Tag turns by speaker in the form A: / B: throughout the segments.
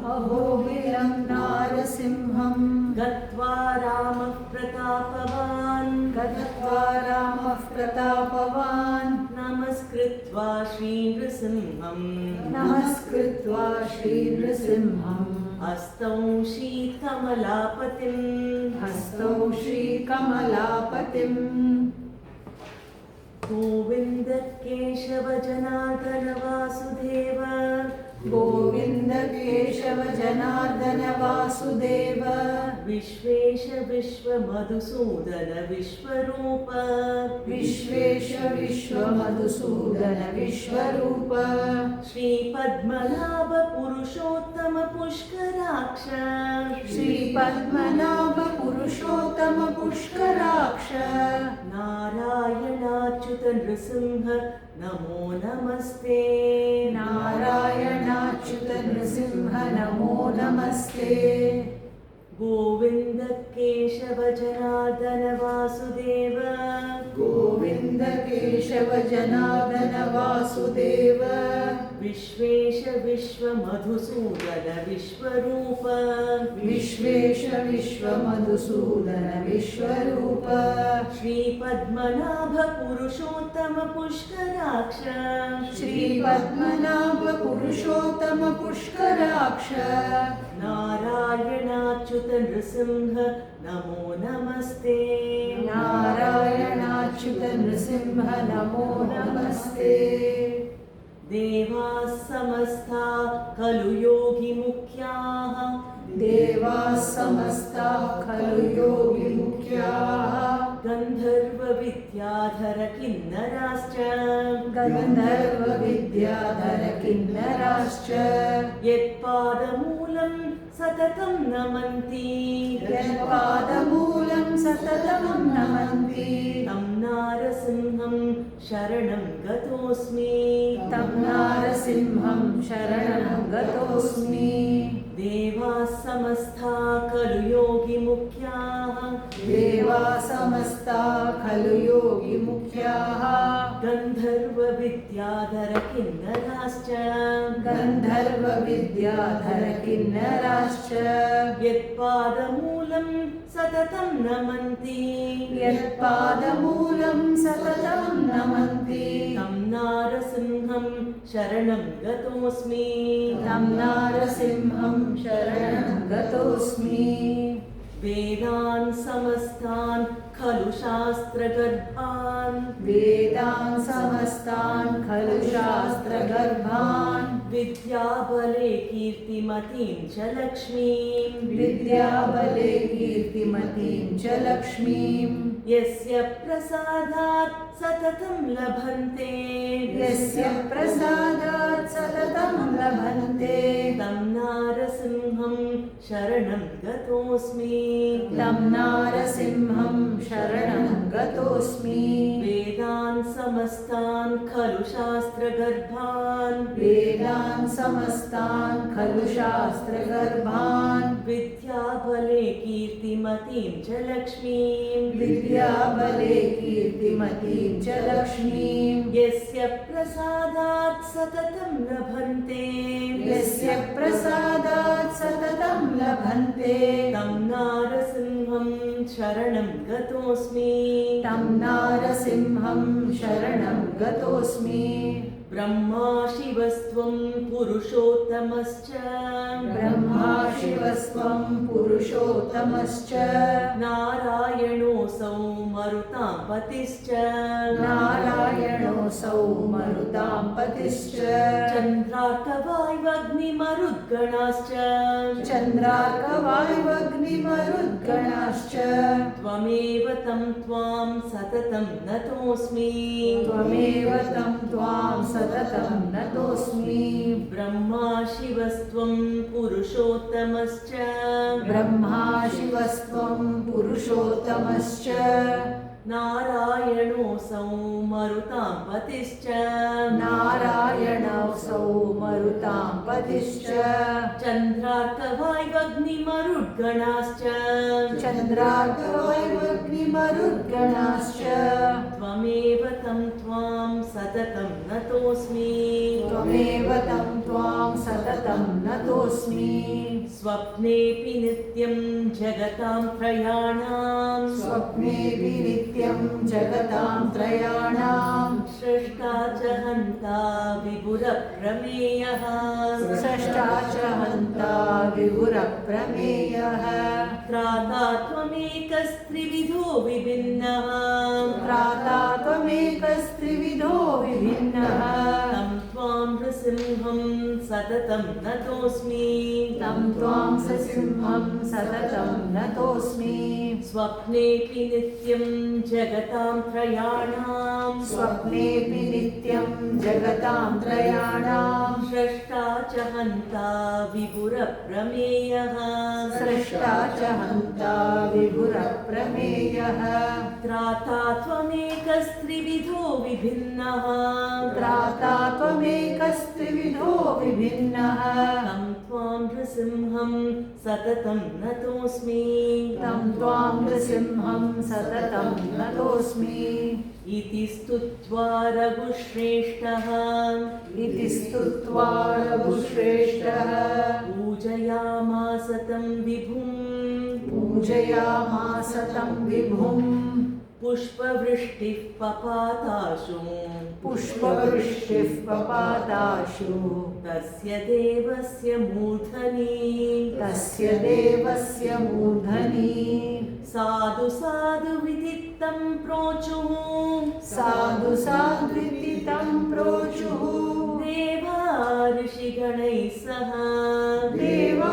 A: अहोबिलं नारसिंहं
B: गत्वा रामः प्रतापवान् नमस्कृत्वा श्रीनृसिंहम् हस्तौ श्रीकमलापतिम् गोविन्द केशव जनार्दन वासुदेव
A: गोविन्द केशव जनार्दन वासुदेव
B: विश्वेश विश्वमधुसूदन विश्वरूप
A: विश्वेश विश्वमधुसूदन विश्वरूप
B: श्रीपद्मनाभ पुरुषोत्तम पुष्कराक्ष
A: श्रीपद्मनाभ पुरुषोत्तम पुष्कराक्ष
B: नारायणाच्युत नृसिंह नमो नमस्ते
A: नारायणाच्युत नृसिंह नमो नमस्ते
B: गोविन्द केशव जनार्दन वासुदेव
A: गोविन्द केशव जनार्दन वासुदेव
B: विश्वेश विश्वमधुसूदन विश्वरूप
A: विश्वेश विश्वमधुसूदन विश्वरूप
B: श्रीपद्मनाभ पुरुषोत्तम पुष्कराक्ष
A: श्रीपद्मनाभ पुरुषोत्तम पुष्कराक्ष
B: नारायणाच्युत नृसिंह नमो नमस्ते
A: नारायणाच्युत नृसिंह नमो नमस्ते
B: देवाः समस्ता खलु योगिमुख्याः
A: देवाः समस्ताः खलु योगिमुख्याः
B: गन्धर्वविद्याधर किन्नराश्च
A: गन्धर्वविद्याधर किन्नराश्च
B: यत्पादमूलं सततं नमन्ति
A: यत्पादमूलं सततं नमन्ति
B: तं नारसिंहं शरणं गतोऽस्मि
A: तं नारसिंहं शरणं गतोऽस्मि
B: देवाः समस्ता खलु योगिमुख्याः
A: देवाः समस्ता खलु योगिमुख्याः
B: गन्धर्वविद्याधर किन्नराश्च
A: गन्धर्वविद्याधर किन्नराश्च
B: यत्पादमूलं सततं नमन्ति
A: यत्पादमूलं सततं नमन्ति
B: तं नारसिंहं शरणं गतोऽस्मि
A: तं नारसिंहं शरणं गतोऽस्मि
B: वेदान् समस्तान् खलु शास्त्रगर्भान्
A: वेदान् समस्तान् खलु शास्त्रगर्भान्
B: विद्याबले कीर्तिमतीं च लक्ष्मीं
A: विद्याबले कीर्तिमतीं च लक्ष्मीं
B: यस्य प्रसादात् सततं लभन्ते
A: यस्य प्रसादात् सततं लभन्ते
B: तं नारसिंहं शरणं गतोऽस्मि
A: तं नारसिंहं शरणं गतोऽस्मि
B: वेदान् समस्तान् खलु शास्त्रगर्भान्
A: वेदान् समस्तान् खलु शास्त्रगर्भान्
B: विद्याबले कीर्तिमतीं च लक्ष्मीं
A: विद्याबले कीर्तिमतीं च लक्ष्मीं
B: यस्य प्रसादात् सततं लभन्ते
A: यस्य प्रसादात् सततं लभन्ते
B: तं नारसिंहं शरणं गतोऽस्मि
A: तं नारसिंहं शरणं गतोऽस्मि
B: ब्रह्मा शिवस्त्वं पुरुषोत्तमश्च
A: ब्रह्मा शिवस्त्वं पुरुषोत्तमश्च
B: नारायणोऽसौ मरुतां पतिश्च
A: नारायणोऽसौ मरुतां पतिश्च
B: चन्द्रार्कवायुवग्निमरुद्गणाश्च
A: चन्द्रार्कवायुवग्निमरुद्गणाश्च
B: त्वमेव तं त्वां सततं नतोऽस्मि
A: त्वमेव तं त्वां सततं नतोऽस्मि
B: ब्रह्मा शिवस्त्वं पुरुषोत्तमश्च
A: ब्रह्मा शिवस्त्वं पुरुषोत्तमश्च
B: नारायणोऽसौ मरुतां पतिश्च
A: नारायणोऽसौ मरुतां पतिश्च
B: चन्द्रार्कवायुवग्निमरुद्गणाश्च
A: चन्द्रार्कवायुवग्निमरुद्गणाश्च
B: त्वमेव तं त्वां सततं नतोऽस्मि
A: त्वमेव तं त्वां त्वां सततं नतोऽस्मि
B: स्वप्नेऽपि नित्यं जगतां त्रयाणां
A: स्वप्नेऽपि नित्यं जगतां त्रयाणां
B: सृष्टा च हन्ता विभुरप्रमेयः
A: स्रष्टा च हन्ता विभुरप्रमेयः
B: त्राता त्वमेकस्त्रिविधो विभिन्नः
A: त्राता त्वमेकस्त्रिविधो विभिन्नः
B: तं त्वां नृसिंहं सततं नतोऽस्मि
A: तं त्वां ससिंहं सततं नतोऽस्मि
B: स्वप्नेऽपि नित्यं जगतां त्रयाणां
A: स्वप्नेऽपि नित्यं जगतां त्रयाणां
B: स्रष्टा च हन्ता विभुरप्रमेयः
A: स्रष्टा च हन्ता विभुरप्रमेयः
B: त्राता त्वमेकस्त्रिविधो विभिन्नः
A: त्राता त्वमेकस्त्रिविधो विभिन्नः
B: तं त्वां नृसिंहं सततं नतोऽस्मि
A: तं त्वां नृसिंहं सततं नतोऽस्मि
B: इति स्तुत्वा रघुश्रेष्ठः
A: इति स्तुत्वा रघुश्रेष्ठः
B: पूजयामास तं विभुं
A: पूजयामास तं विभुं
B: पुष्पवृष्टिः पपाताशु
A: पुष्पवृष्टिः पपाताशु
B: तस्य देवस्य मूर्धनि
A: तस्य देवस्य मूर्धनि
B: साधु साधु विदित्तं प्रोचुः
A: साधु साध्विति तं प्रोचुः
B: देवा ऋषिगणैः सह
A: देवा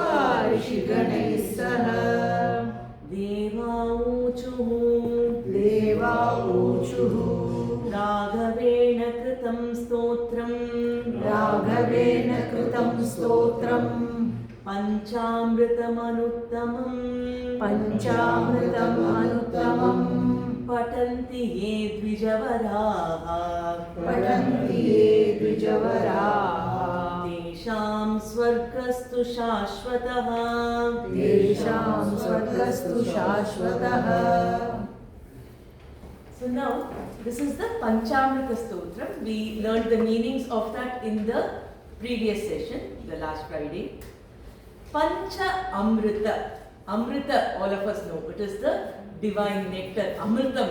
A: ऋषिगणैः सह
B: देवाऊचुः
A: देवा ऊचुः
B: राघवेण कृतं स्तोत्रं
A: राघवेन कृतं स्तोत्रम्
B: पञ्चामृतमनुत्तमं
A: पञ्चामृतम् अनुत्तमम्
B: पठन्ति ये द्विजवराः
A: पठन्ति ये द्विजवराः
B: तेषां स्वर्गस्तु शाश्वतः
A: तेषां स्वर्गस्तु शाश्वतः
B: So now, this is the Panchamrita Stotram. We learned the meanings of that in the previous session, the last Friday. Pancha Amrita. Amrita, all of us know, it is the divine nectar. Amritam,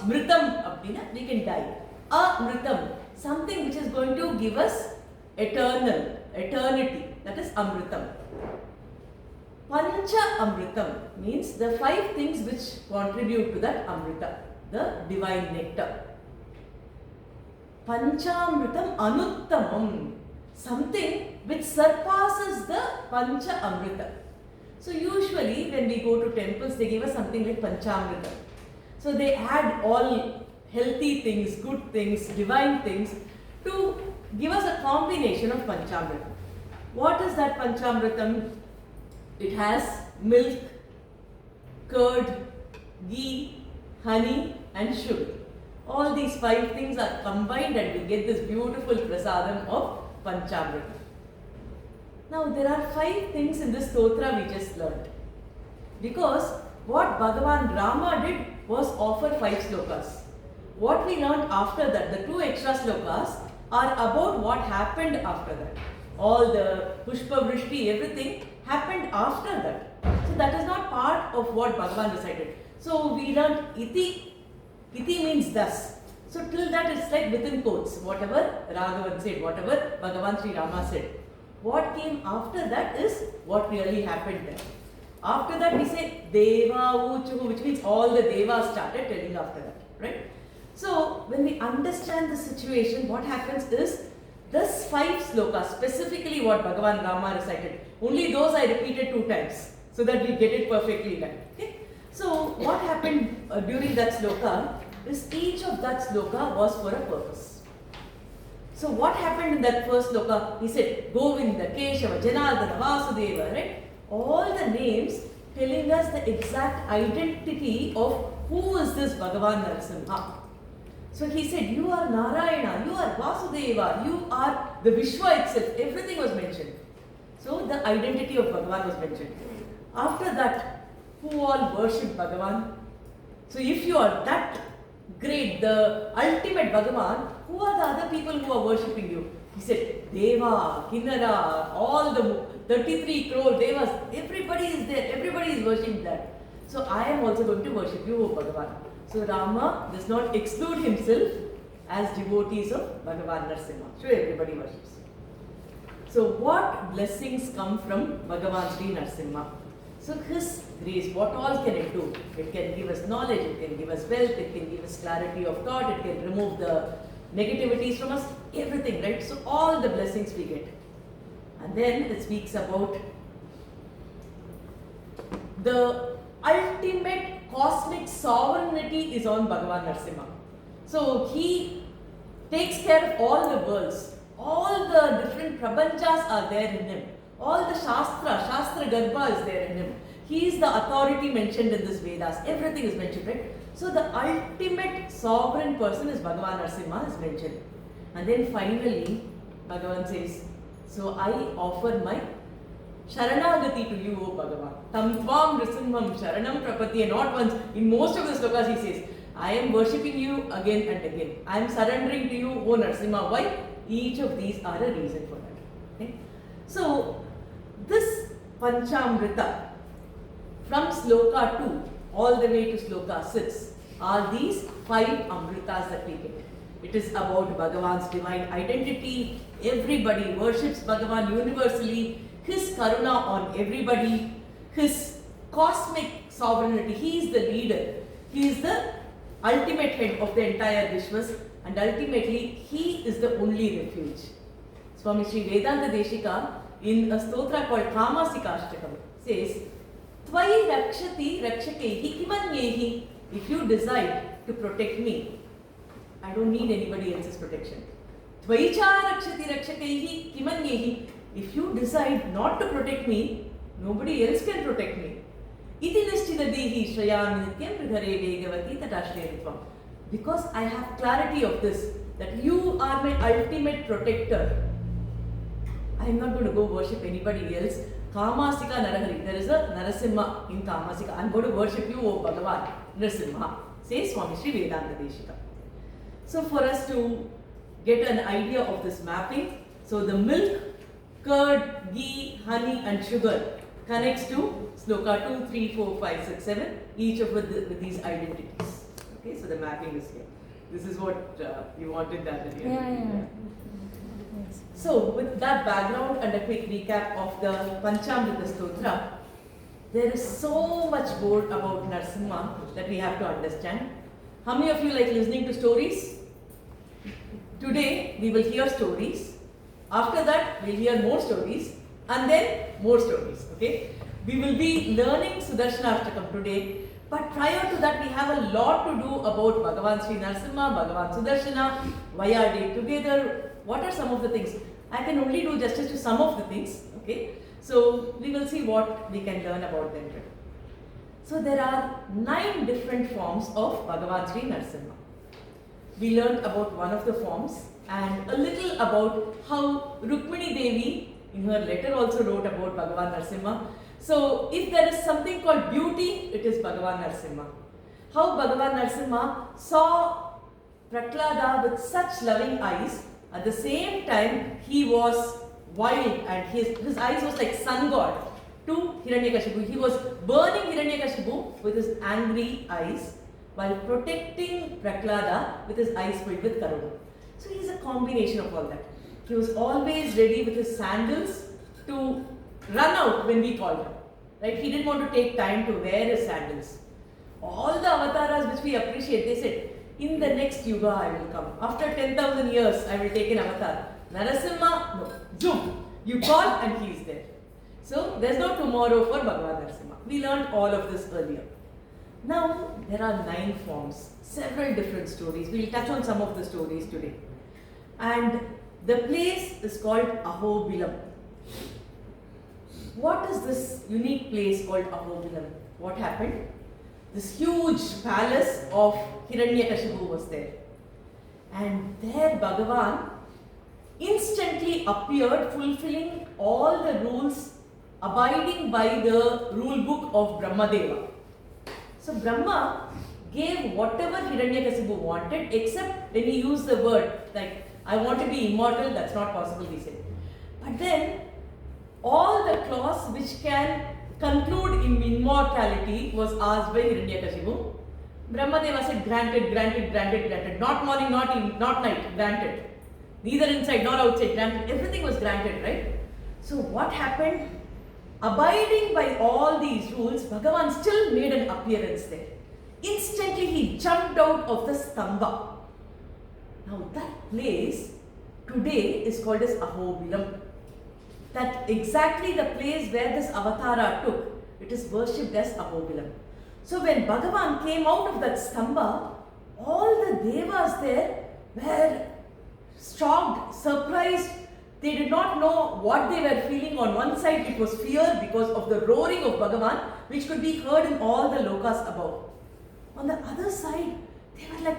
B: Mritam, abdina, we can die. Amritam, something which is going to give us eternity. That is Amritam. Pancha Amritam means the 5 things which contribute to that Amrita, the divine nectar. Panchamritam Anuttamam, something which surpasses the Pancha Amrita. So usually when we go to temples, they give us something like Panchamrita. So they add all healthy things, good things, divine things to give us a combination of Panchamrita. What is that Panchamritam? It has milk, curd, ghee, honey and sugar. All these 5 things are combined and we get this beautiful prasadam of Panchamrita. Now there are 5 things in this stotra we just learnt. Because what Bhagavan Rama did was offer 5 slokas. What we learnt after that, the 2 extra slokas are about what happened after that. All the Pushpa Vrishti, everything happened after that. So that is not part of what Bhagavan recited. So we learnt iti. Iti means thus. So till that it's like within quotes. Whatever Raghavan said, whatever Bhagavan Sri Rama said. What came after that is what really happened there. After that we say Deva Uchuhu, which means all the Devas started telling after that. Right? So when we understand the situation, what happens is this 5 slokas, specifically what Bhagavan Rama recited, only those I repeated 2 times so that we get it perfectly done. Okay? So what happened during that sloka is each of that sloka was for a purpose. So what happened in that first sloka? He said Govinda, Keshava, Janardana, Vasudeva, right? All the names telling us the exact identity of who is this Bhagavan Narasimha. So he said, you are Narayana, you are Vasudeva, you are the Vishwa itself. Everything was mentioned. So the identity of Bhagavan was mentioned. After that, who all worship Bhagavan? So if you are that great, the ultimate Bhagavan, who are the other people who are worshipping you? He said, Deva, Kinnara, all the 33 crore Devas, everybody is there, everybody is worshipping that. So I am also going to worship you, O Bhagavan. So Rama does not exclude himself as devotees of Bhagavan Narasimha. So everybody worships. So what blessings come from Bhagavan Sri Narasimha? So his grace, what all can it do? It can give us knowledge, it can give us wealth, it can give us clarity of thought, it can remove the negativities from us, everything, right? So all the blessings we get. And then it speaks about the ultimate cosmic sovereignty is on Bhagavan Narasimha. So he takes care of all the worlds. All the different prapanchas are there in him. All the Shastra Garbha is there in him. He is the authority mentioned in this Vedas. Everything is mentioned, right? So the ultimate sovereign person is Bhagavan Narasimha is mentioned. And then finally, Bhagavan says, so I offer my Sharanagati to you, O Bhagavan. Tam tvam Nrisimham Sharanam Prapatye. Not once, in most of the slokas he says, I am worshipping you again and again. I am surrendering to you, O Narasimha. Why? Each of these are a reason for that. Okay? So, this Panchamrita from sloka 2 all the way to sloka 6 are these 5 amritas that we get. It is about Bhagavan's divine identity. Everybody worships Bhagavan universally. His karuna on everybody. His cosmic sovereignty. He is the leader. He is the ultimate head of the entire Vishwas. And ultimately, he is the only refuge. Swami Sri Vedanta Deshika in a stotra called Kamasikashtakam says, Tvai rakshati rakshakehi kimanyehi. If you decide to protect me, I don't need anybody else's protection. Tvai cha rakshati rakshakehi kimanyehi. If you decide not to protect me, nobody else can protect me. Iti nishchitadehi shrayami nityam prithare vegavati tatashriyaritvam. Because I have clarity of this, that you are my ultimate protector. I am not going to go worship anybody else. Kamasika Narahari. There is a Narasimha in Kamasika. I am going to worship you, O Bhagavan Narasimha, says Swami Sri Vedanta Deshika. So for us to get an idea of this mapping, so the milk, curd, ghee, honey and sugar connects to sloka 2, 3, 4, 5, 6, 7, each of with these identities. Okay, so the mapping is here. This is what you wanted that at the end.
A: Yes.
B: So with that background and a quick recap of the Panchamrita Stotra, there is so much more about Narasimha that we have to understand. How many of you like listening to stories? Today we will hear stories. After that we'll hear more stories and then more stories. Okay? We will be learning Sudarshanashtakam today. But prior to that, we have a lot to do about Bhagavan Sri Narasimha, Bhagavan Sudarshana, why are they together, what are some of the things. I can only do justice to some of the things, okay. So, we will see what we can learn about them today. So, there are 9 different forms of Bhagavan Sri Narasimha. We learned about one of the forms and a little about how Rukmini Devi in her letter also wrote about Bhagavan Narasimha. So, if there is something called beauty, it is Bhagavan Narasimha. How Bhagavan Narasimha saw Prahlada with such loving eyes, at the same time he was wild and his eyes was like sun god to Hiranyakashipu. He was burning Hiranyakashipu with his angry eyes while protecting Prahlada with his eyes filled with karuna. So, he is a combination of all that. He was always ready with his sandals to run out when we called him. Right? He didn't want to take time to wear his sandals. All the avatars which we appreciate, they said, in the next yuga I will come. After 10,000 years I will take an avatar. Narasimha, no. Zoom. You call and he is there. So there's no tomorrow for Bhagavan Narasimha. We learned all of this earlier. Now there are 9 forms, several different stories. We will touch on some of the stories today. And the place is called Ahobilam. What is this unique place called Ahobilam? What happened? This huge palace of Hiranyakashipu was there. And there Bhagavan instantly appeared, fulfilling all the rules, abiding by the rule book of Brahmadeva. So Brahma gave whatever Hiranyakashipu wanted, except when he used the word like I want to be immortal, that's not possible, he said. But then, all the clause which can conclude in immortality was asked by Hiranyakashipu. Brahmadeva said, granted, granted, granted, granted. Not morning, not evening, not night, granted. Neither inside nor outside, granted. Everything was granted, right? So what happened? Abiding by all these rules, Bhagavan still made an appearance there. Instantly he jumped out of the stamba. Now that place today is called as Ahobilam. That exactly the place where this avatara took, it is worshipped as Ahobilam. So when Bhagavan came out of that stamba, all the devas there were shocked, surprised. They did not know what they were feeling. On one side it was fear because of the roaring of Bhagavan, which could be heard in all the lokas above. On the other side, they were like,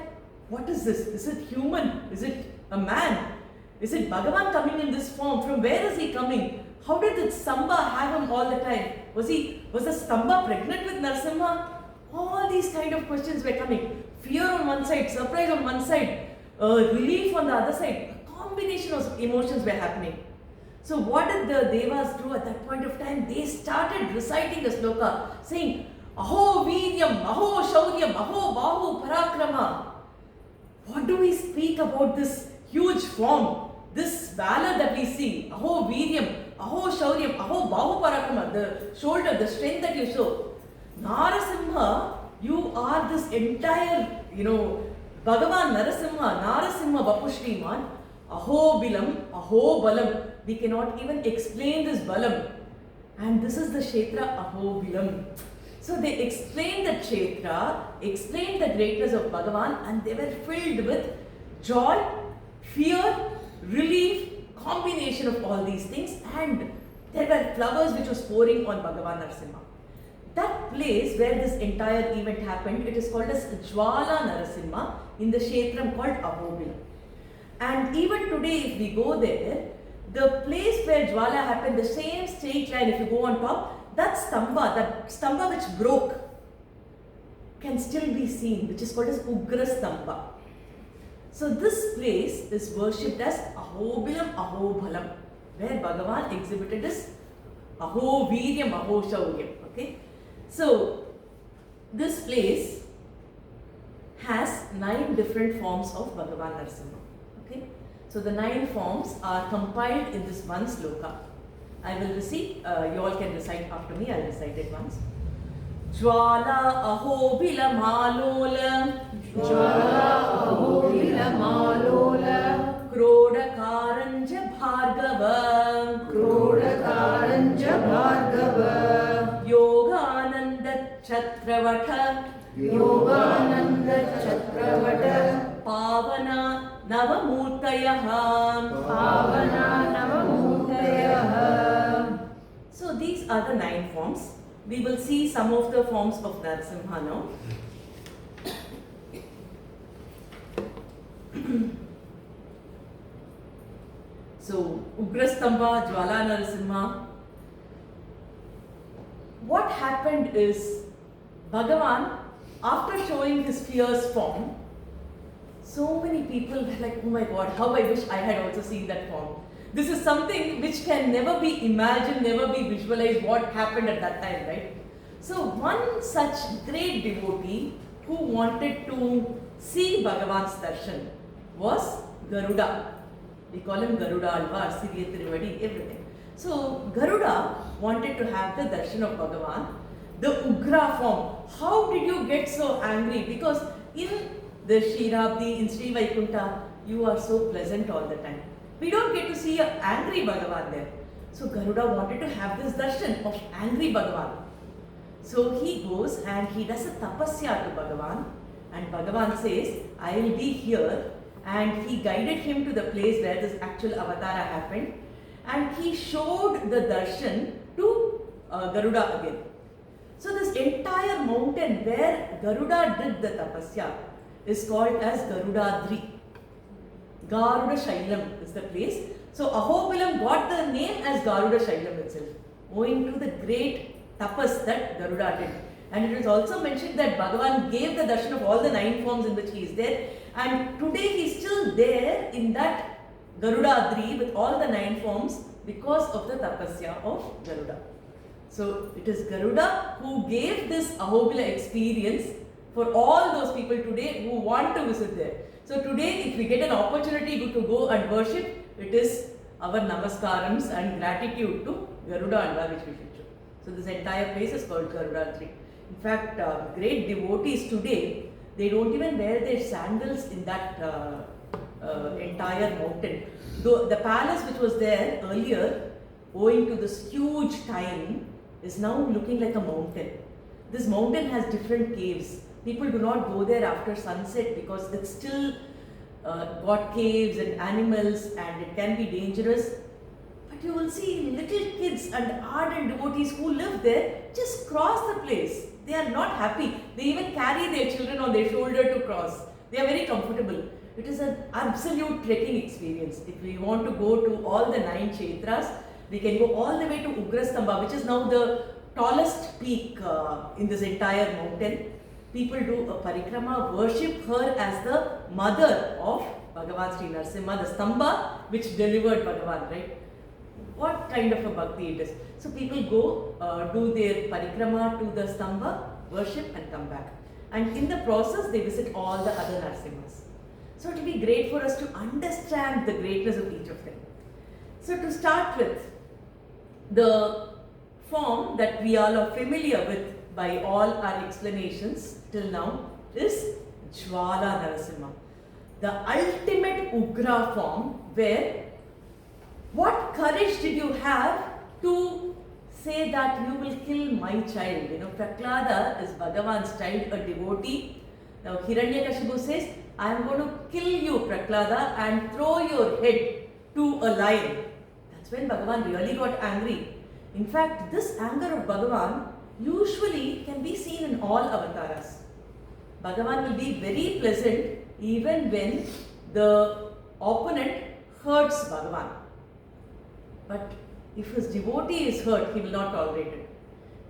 B: what is this? Is it human? Is it a man? Is it Bhagavan coming in this form? From where is he coming? How did the stamba have him all the time? Was the stamba pregnant with Narasimha? All these kind of questions were coming. Fear on one side, surprise on one side, relief on the other side. A combination of emotions were happening. So what did the devas do at that point of time? They started reciting the sloka, saying, Aho Viryam, Aho Shauryam, Aho Bahu Parakrama. What do we speak about this huge form, this valor that we see? Aho Viryam, Aho Shauryam, Aho Bahu Parakrama, the shoulder, the strength that you show. Narasimha, you are this entire, Bhagavan Narasimha, Narasimha Vapushriman, Aho Bilam, Aho Balam. We cannot even explain this Balam. And this is the Kshetra Aho Bilam. So they explained the Kshetra, explained the greatness of Bhagavan, and they were filled with joy, fear, relief, combination of all these things, and there were flowers which was pouring on Bhagavan Narasimha. That place where this entire event happened, it is called as Jwala Narasimha in the Kshetram called Ahobilam. And even today if we go there, the place where Jwala happened, the same straight line, if you go on top, that stamba which broke can still be seen, which is called as Ugra Stamba. So this place is worshipped as Ahobilam Ahobhalam, where Bhagavan exhibited his Aho Viryam Aho Shauryam. Okay? So this place has 9 different forms of Bhagavan Narasimha. Okay? So the 9 forms are compiled in this one sloka. I will recite, you all can recite after me, I will recite it once. Jwala Ahobila Malola,
A: Jwala Ahobila Malola,
B: Kroda Karanja Bhargava,
A: Kroda Karanja Bhargava,
B: Yogananda Chatravata,
A: Yogananda Chatravata,
B: Pavana Navamurtayaha,
A: Pavana Navamurtayaha.
B: So these are the 9 forms. We will see some of the forms of Narasimha now. So Ugrastamba, Jwala Narasimha. What happened is Bhagavan, after showing his fierce form, so many people were like, oh my God, how I wish I had also seen that form. This is something which can never be imagined, never be visualized what happened at that time, right? So one such great devotee who wanted to see Bhagavan's darshan was Garuda. We call him Garuda Alvar, Siriya Tiruvadi, everything. So Garuda wanted to have the darshan of Bhagavan, the Ugra form. How did you get so angry? Because in the Shirabdi, in Sri Vaikunta, you are so pleasant all the time. We don't get to see an angry Bhagavan there. So Garuda wanted to have this darshan of angry Bhagavan. So he goes and he does a tapasya to Bhagavan, and Bhagavan says, I will be here, and he guided him to the place where this actual avatara happened, and he showed the darshan to Garuda again. So this entire mountain where Garuda did the tapasya is called as Garudadri. Garuda Shailam is the place. So Ahobilam got the name as Garuda Shailam itself, owing to the great tapas that Garuda did. And it is also mentioned that Bhagavan gave the darshan of all the 9 forms in which he is there. And today he is still there in that Garudadri with all the 9 forms because of the tapasya of Garuda. So it is Garuda who gave this Ahobila experience for all those people today who want to visit there. So today if we get an opportunity to go and worship, it is our namaskarams and gratitude to Garuda Anda which we should show. So this entire place is called Garudadri. In fact, great devotees today, they don't even wear their sandals in that entire mountain. Though the palace which was there earlier, owing to this huge time, is now looking like a mountain. This mountain has different caves. People do not go there after sunset because it's still got caves and animals and it can be dangerous. But you will see little kids and ardent devotees who live there just cross the place. They are not happy. They even carry their children on their shoulder to cross. They are very comfortable. It is an absolute trekking experience. If we want to go to all the 9 kshetras, we can go all the way to Ugrastamba, which is now the tallest peak in this entire mountain. People do a parikrama, worship her as the mother of Bhagavan Sri Narasimha, the stamba which delivered Bhagavan, right? What kind of a bhakti it is. So people go do their parikrama to the stamba, worship and come back. And in the process they visit all the other Narasimhas. So it will be great for us to understand the greatness of each of them. So to start with, the form that we all are familiar with by all our explanations till now is Jwala Narasimha. The ultimate Ugra form where what courage did you have to say that you will kill my child? You know, Prahlada is Bhagavan's child, a devotee. Now Hiranyakashipu says, I am going to kill you, Prahlada, and throw your head to a lion. That's when Bhagavan really got angry. In fact, this anger of Bhagavan usually can be seen in all avatars. Bhagavan will be very pleasant even when the opponent hurts Bhagavan. But if his devotee is hurt, he will not tolerate it.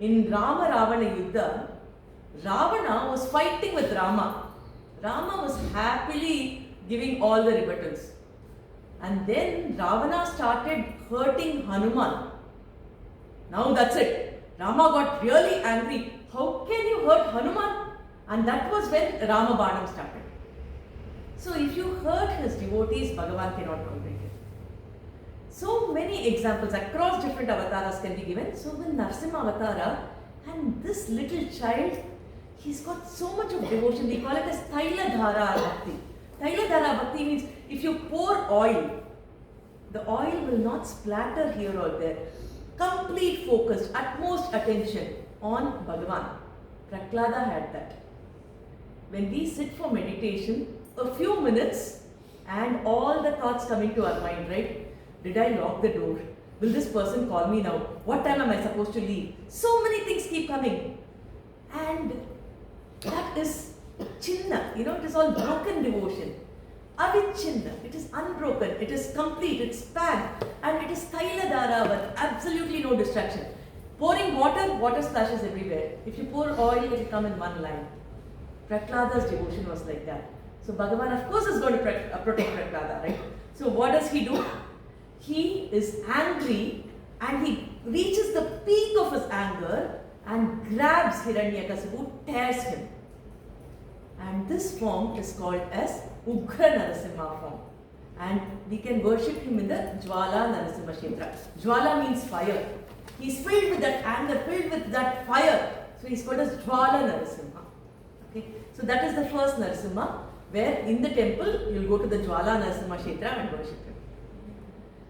B: In Rama Ravana Yuddha, Ravana was fighting with Rama. Rama was happily giving all the rebuttals. And then Ravana started hurting Hanuman. Now that's it. Rama got really angry. How can you hurt Hanuman? And that was when Rama Banam started. So if you hurt his devotees, Bhagavan cannot tolerate it. So many examples across different avatars can be given. So when Narasimha Avatara and this little child, he's got so much of devotion. We call it as Tailadhara Bhakti. Tailadhara Bhakti means if you pour oil, the oil will not splatter here or there. Complete focused, utmost attention on Bhagavan. Prahlada had that. When we sit for meditation, a few minutes and all the thoughts coming to our mind, right? Did I lock the door? Will this person call me now? What time am I supposed to leave? So many things keep coming. And that is Chinna, it is all broken devotion. Avichinna, it is unbroken, it is complete, it's packed, and it is Tailadhara with absolutely no distraction. Pouring water splashes everywhere. If you pour oil, it will come in one line. Prahlada's devotion was like that. So Bhagavan, of course, is going to protect Prahlada, right? So what does he do? He is angry and he reaches the peak of his anger and grabs Hiranyakasipu, tears him. And this form is called as Ugra Narasimha form. And we can worship him in the Jwala Narasimha Kshetra. Jwala means fire. He is filled with that anger, filled with that fire. So he is called as Jwala Narasimha. Okay? So that is the first Narasimha, where in the temple you will go to the Jwala Narasimha Kshetra and worship him.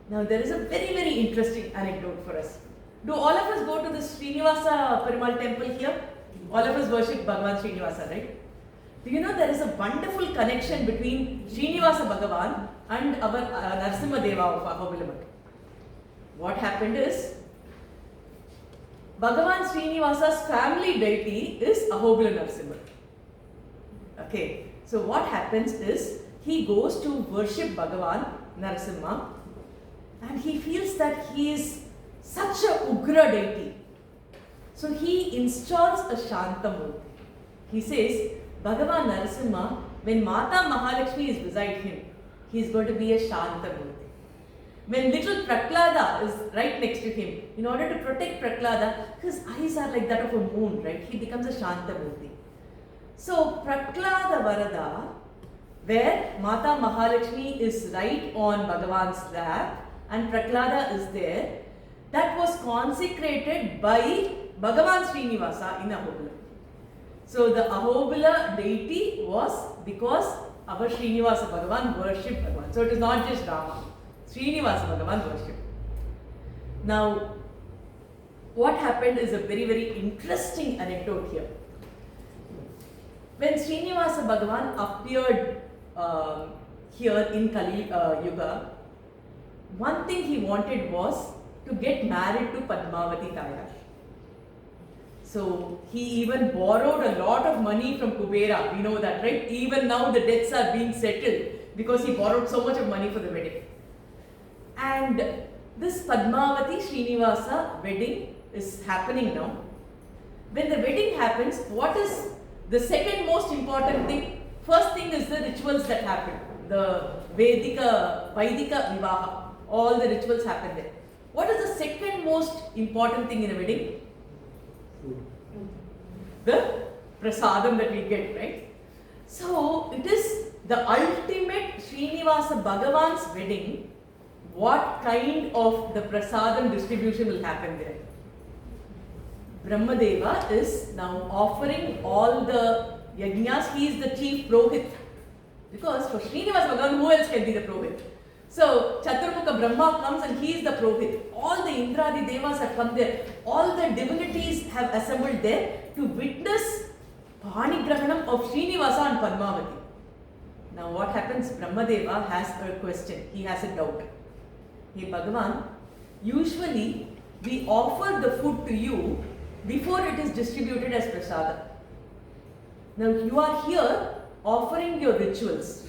B: Now there is a very, very interesting anecdote for us. Do all of us go to the Srinivasa Perumal temple here? All of us worship Bhagavan Srinivasa, right? Do you know there is a wonderful connection between Srinivasa Bhagavan and our Narasimha Deva of Ahobilamak? What happened is, Bhagavan Srinivasa's family deity is Ahobila Narasimha. Okay, so what happens is, he goes to worship Bhagavan Narasimha and he feels that he is such a Ugra deity. So he installs a Shantamurti. He says, Bhagavan Narasimha, when Mata Mahalakshmi is beside him, he is going to be a Shantamurti. when little Prahlada is right next to him, in order to protect Prahlada, his eyes are like that of a moon, right? He becomes a Shanta Murti. So Prahlada Varada, where Mata Mahalakshmi is right on Bhagavan's lap and Prahlada is there, that was consecrated by Bhagavan Srinivasa in Ahobila. So the Ahobila deity was because our Srinivasa Bhagavan worshipped Bhagavan. So it is not just Rama. Srinivasa Bhagavan worshipped. Now, what happened is a very, very interesting anecdote here. When Srinivasa Bhagavan appeared here in Kali Yuga, one thing he wanted was to get married to Padmavati Tayar. So he even borrowed a lot of money from Kubera. We know that, right? Even now the debts are being settled because he borrowed so much of money for the wedding. And this Padmavati Srinivasa wedding is happening now. When the wedding happens, what is the second most important thing? First thing is the rituals that happen. The Vaidika Vivaha. All the rituals happen there. What is the second most important thing in a wedding? The prasadam that we get, right? So it is the ultimate Srinivasa Bhagavan's wedding. What kind of the prasadam distribution will happen there? Brahmadeva is now offering all the yajnas. He is the chief Prohit. Because for Srinivasa Bhagavan, who else can be the Prohit? So Chaturmukha Brahma comes and he is the Prohit. All the Indradi Devas have come there. All the divinities have assembled there to witness Panigrahanam of Srinivasa and Padmavati. Now what happens? Brahmadeva has a question. He has a doubt. Hey Bhagavan, usually we offer the food to you before it is distributed as prasada. Now you are here offering your rituals.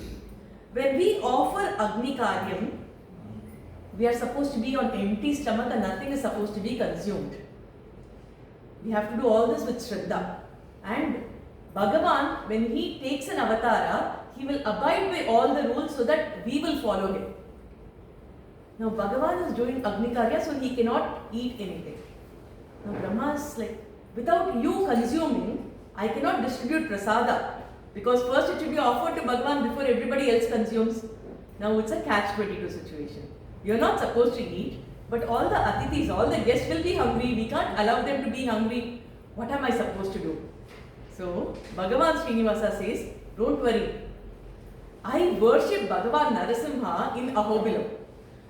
B: When we offer Agni Karyam, we are supposed to be on empty stomach and nothing is supposed to be consumed. We have to do all this with Shraddha. And Bhagavan, when he takes an avatara, he will abide by all the rules so that we will follow him. Now Bhagavan is doing Agni Karya, so he cannot eat anything. Now Brahma is like, without you consuming, I cannot distribute prasada. Because first it should be offered to Bhagavan before everybody else consumes. Now it's a catch-22 situation. You're not supposed to eat, but all the atithis, all the guests will be hungry. We can't allow them to be hungry. What am I supposed to do? So Bhagavan Srinivasa says, don't worry. I worship Bhagavan Narasimha in Ahobilam.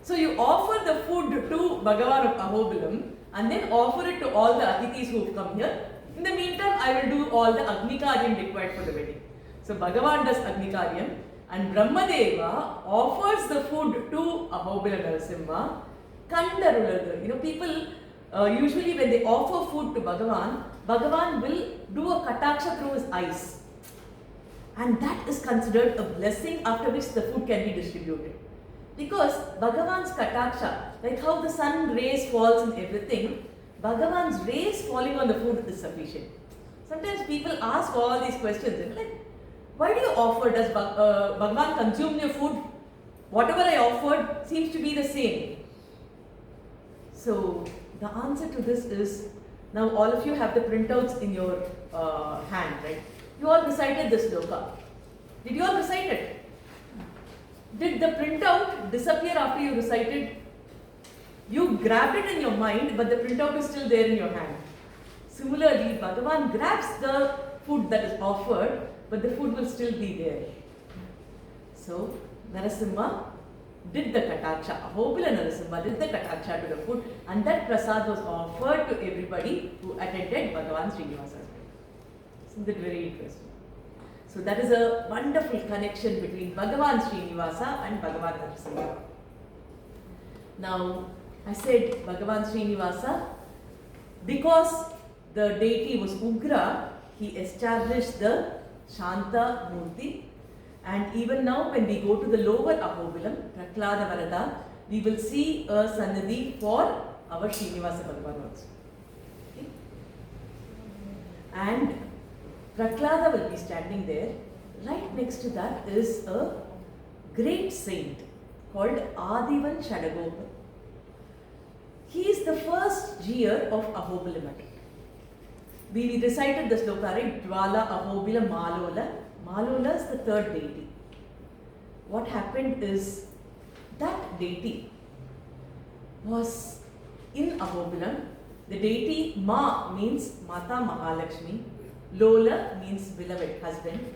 B: So you offer the food to Bhagavan of Ahobilam and then offer it to all the atithis who have come here. In the meantime, I will do all the Agni Karyam required for the wedding. So Bhagavan does Agni Karyam and Brahmadeva offers the food to Ahobila Narasimha. Kandaruladu. You know, people usually when they offer food to Bhagavan, Bhagavan will do a kataksha through his eyes. And that is considered a blessing after which the food can be distributed. Because Bhagavan's kataksha, like how the sun rays falls and everything, Bhagavan's rays falling on the food is sufficient. Sometimes people ask all these questions, like, why do you offer? Does Bhagavan consume your food? Whatever I offered seems to be the same. So the answer to this is, now all of you have the printouts in your hand, right? You all recited this sloka. Did you all recite it? Did the printout disappear after you recited? You grabbed it in your mind, but the printout is still there in your hand. Similarly, Bhagavan grabs the food that is offered, but the food will still be there. So, Narasimha did the kataksha. Ahobila Narasimha did the kataksha to the food, and that prasad was offered to everybody who attended Bhagavan Srinivasa's wedding. Isn't that very interesting? So that is a wonderful connection between Bhagavan Srinivasa and Bhagavan Narasimha. Now, I said Bhagavan Srinivasa, because the deity was Ugra, he established the Shanta Murti. And even now, when we go to the lower Ahobilam, Prahlada Varada, we will see a Sannidhi for our Srinivasa Bhagavan also. Okay? And Prahlada will be standing there. Right next to that is a great saint. called Adivan Chadagopan. He is the first Jeer of Ahobila. We recited the sloka, right? Dwala Ahobila Malola. Malola is the third deity. What happened is that deity was in Ahobilam. The deity Ma means Mata Mahalakshmi. Lola means beloved husband.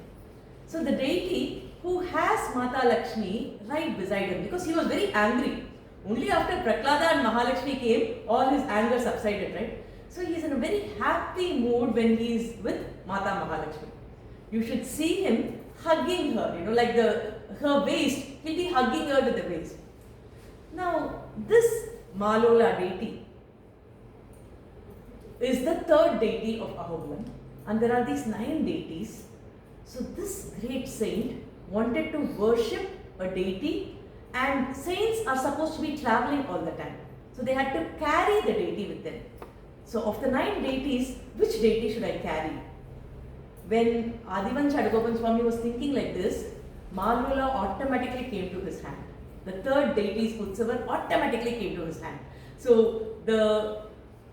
B: So the deity who has Mata Lakshmi right beside him, because he was very angry. Only after Prahlada and Mahalakshmi came, all his anger subsided, right? So he is in a very happy mood when he is with Mata Mahalakshmi. You should see him hugging her, like her waist. He'll be hugging her with the waist. Now, this Malola deity is the third deity of Ahobilam, and there are these 9 deities. So this great saint wanted to worship a deity, and saints are supposed to be traveling all the time. So they had to carry the deity with them. So of the 9 deities, which deity should I carry? When Adivan Chadagopan Swami was thinking like this, Malola automatically came to his hand. The third deity's Utsavan automatically came to his hand. So the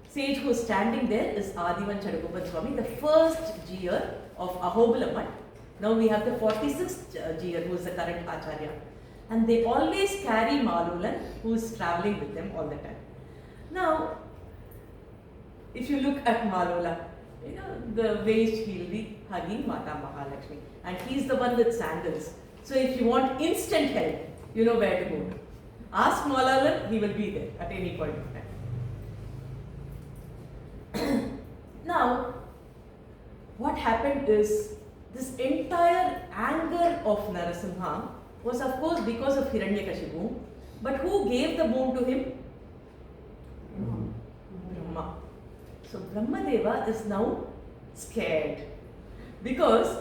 B: sage who is standing there is Adivan Chadagopan Swami, the first Jeer of Ahobilam. Now we have the 46th Jeer who is the current Acharya. And they always carry Malolan who is travelling with them all the time. Now, if you look at Malola, the waist he will be hugging Mata Mahalakshmi. And he is the one with sandals. So if you want instant help, you know where to go. Ask Malolan, he will be there at any point of time. Now, what happened is, this entire anger of Narasimha was of course because of Hiranyakashipu, but who gave the boon to him? Brahma. So Brahmadeva is now scared, because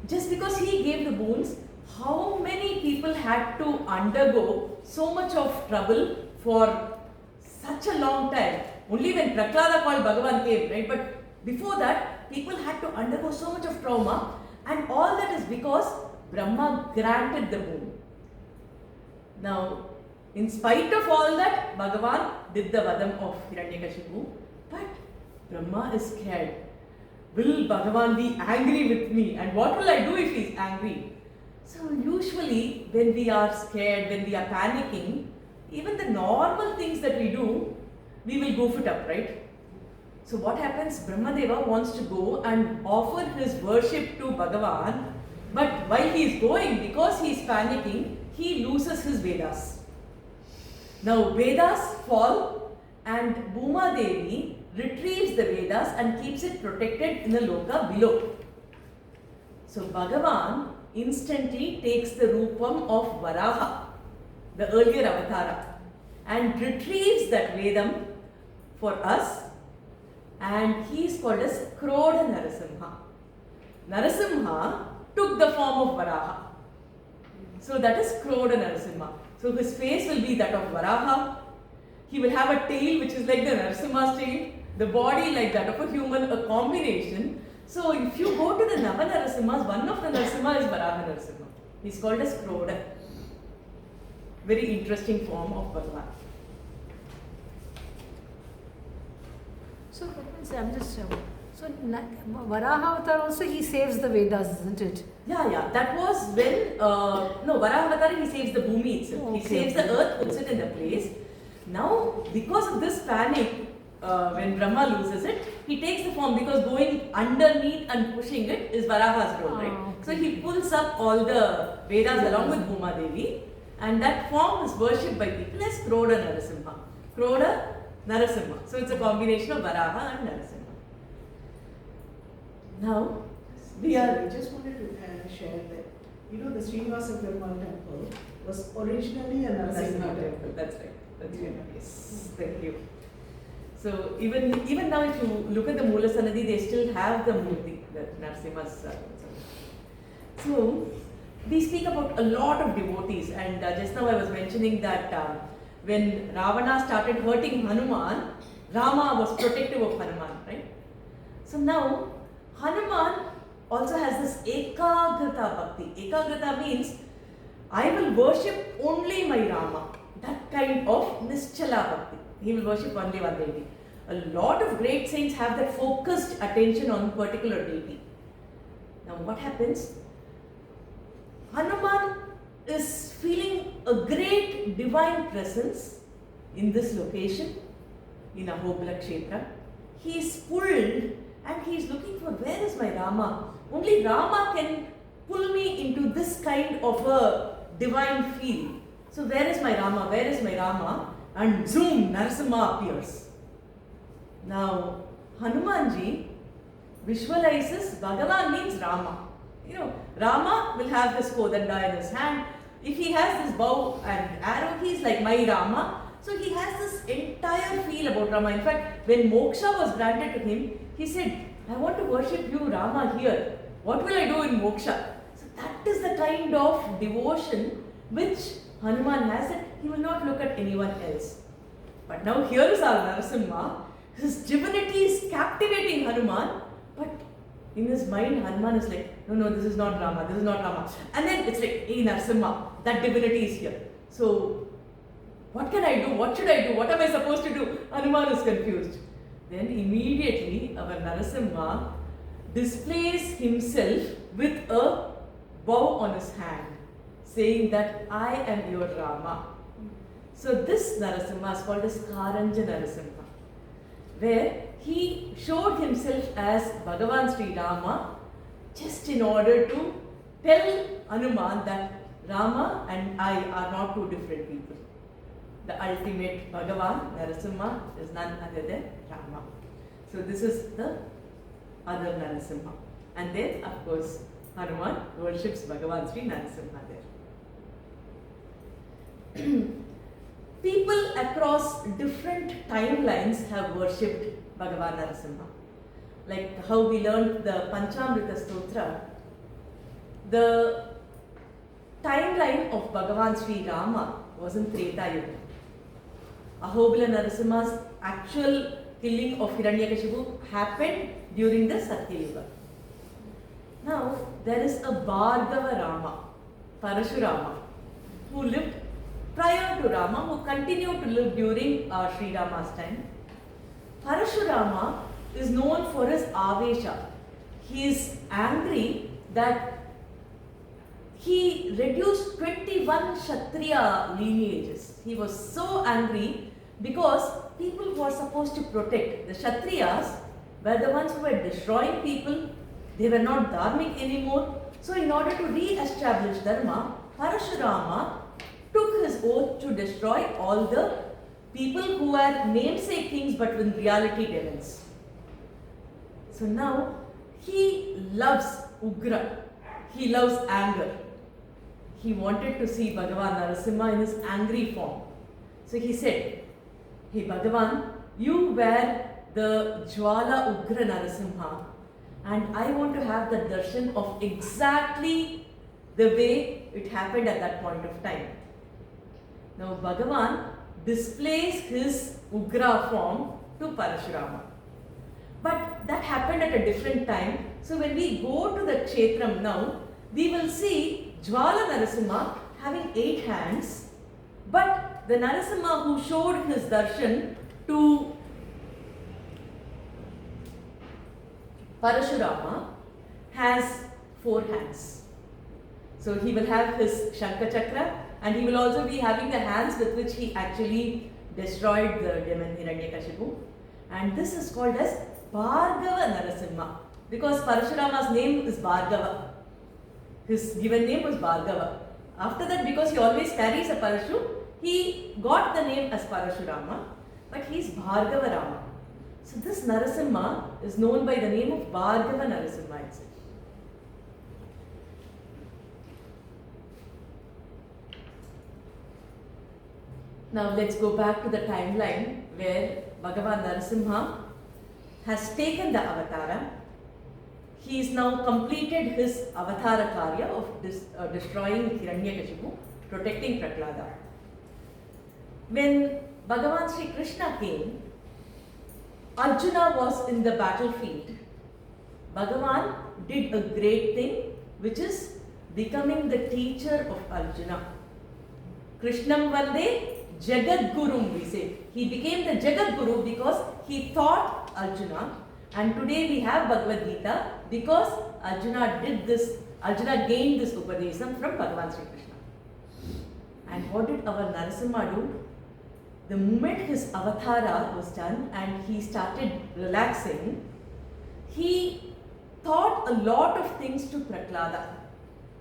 B: just because he gave the boons, how many people had to undergo so much of trouble for such a long time? Only when Prahlada called Bhagavan came, right? But before that, people had to undergo so much of trauma, and all that is because Brahma granted the boon. Now, in spite of all that, Bhagavan did the vadam of Hiranyakashipu, but Brahma is scared. Will Bhagavan be angry with me? And what will I do if he is angry? So usually when we are scared, when we are panicking, even the normal things that we do, we will goof it up, right? So what happens? Brahmadeva wants to go and offer his worship to Bhagavan, but while he is going, because he is panicking, he loses his Vedas. Now Vedas fall, and Bhuma Devi retrieves the Vedas and keeps it protected in the loka below. So Bhagavan instantly takes the Rupam of Varaha, the earlier Avatara, and retrieves that Vedam for us, and he is called as Lord Narasimha. Narasimha took the form of Varaha. So that is Lord Narasimha. So his face will be that of Varaha. He will have a tail which is like the Narasimha's tail, the body like that of a human, a combination. So if you go to the Nava Narasimhas, one of the Narasimha is Varaha Narasimha. He is called as Lord. Very interesting form of Bhagavan.
A: So, I'm just so Varaha Avatar also he saves the Vedas, isn't it?
B: Yeah. That was when Varaha Avatar he saves the Bhumi itself.
A: Okay.
B: He saves the earth, puts it in the place. Now, because of this panic, when Brahma loses it, he takes the form, because going underneath and pushing it is Varaha's role, right?
A: Okay.
B: So he pulls up all the Vedas along with Bhuma Devi, and that form is worshipped by people as Kroda Narasimha. Kroda Narasimha. So it's a combination of Varaha and Narasimha. Now,
C: I just wanted to share that, the Srinivasa Perumal temple was originally a Narasimha temple.
B: That's right. That's right. Yes. Thank you. So even now, if you look at the Mula Sanadi, they still have the Murti, the Narasimha's. So we speak about a lot of devotees, and just now I was mentioning that when Ravana started hurting Hanuman, Rama was protective of Hanuman, right? So now Hanuman also has this Ekagrata Bhakti. Ekagrata means I will worship only my Rama. That kind of Nischala Bhakti. He will worship only one deity. A lot of great saints have that focused attention on particular deity. Now what happens? Hanuman is feeling a great divine presence in this location, in Ahobila Kshetra. He is pulled and he is looking for, where is my Rama? Only Rama can pull me into this kind of a divine feel. So where is my Rama? Where is my Rama? And zoom, Narasimha appears. Now Hanumanji visualizes Bhagavan means Rama. You know, Rama will have this kodanda in his hand. If he has this bow and arrow, he is like my Rama. So he has this entire feel about Rama. In fact, when moksha was granted to him, he said, I want to worship you, Rama, here. What will I do in moksha? So that is the kind of devotion which Hanuman has, that he will not look at anyone else. But now here is our Narasimha. His divinity is captivating Hanuman, but in his mind, Hanuman is like, no, this is not Rama, this is not Rama. And then it's like, hey Narasimha, that divinity is here. So, what can I do? What should I do? What am I supposed to do? Hanuman is confused. Then immediately our Narasimha displays himself with a bow on his hand, saying that I am your Rama. So this Narasimha is called as Karanja Narasimha, where he showed himself as Bhagavan Sri Rama just in order to tell Hanuman that Rama and I are not two different people. The ultimate Bhagavan, Narasimha, is none other than Rama. So this is the other Narasimha. And then, of course, Hanuman worships Bhagavan Sri Narasimha there. People across different timelines have worshipped Bhagavan Narasimha. Like how we learned the Panchamrita Stotra, the timeline of Bhagavan Sri Rama was in Treta Yuga. Ahobila Narasimha's actual killing of Hiranyakashipu happened during the Satya Yuga. Now there is a Bhargava Rama, Parashurama, who lived prior to Rama, who continued to live during Sri Rama's time. Parashurama is known for his avesha. He is angry that he reduced 21 Kshatriya lineages. He was so angry because people who are supposed to protect, the Kshatriyas, were the ones who were destroying people. They were not dharmic anymore. So in order to re-establish Dharma, Parashurama took his oath to destroy all the people who were namesake kings but in reality demons. So now he loves Ugra. He loves anger. He wanted to see Bhagavan Narasimha in his angry form. So he said, hey Bhagavan, you were the Jwala Ugra Narasimha, and I want to have the darshan of exactly the way it happened at that point of time. Now Bhagavan displays his Ugra form to Parashurama. But that happened at a different time. So when we go to the Kshetram now, we will see Jwala Narasimha having 8 hands, but the Narasimha who showed his darshan to Parashurama has 4 hands. So he will have his Shankha Chakra, and he will also be having the hands with which he actually destroyed the demon Hiranyakashipu. And this is called as Bhargava Narasimha, because Parashurama's name is Bhargava. His given name was Bhargava. After that, because he always carries a parashu, he got the name as Parashurama, but he is Bhargava Rama. So this Narasimha is known by the name of Bhargava Narasimha itself. Now let's go back to the timeline where Bhagavan Narasimha has taken the avatara. He is now completed his avatara karya of destroying Hiranyakashipu, protecting Prahlada. When Bhagavan Sri Krishna came, Arjuna was in the battlefield. Bhagavan did a great thing, which is becoming the teacher of Arjuna. Krishnam Vande Jagat Gurum, we say. He became the Jagat Guru because he taught Arjuna. And today we have Bhagavad Gita because Arjuna gained this Upadesam from Bhagavan Sri Krishna. And what did our Narasimha do? The moment his avatara was done and he started relaxing, he taught a lot of things to Prahlada.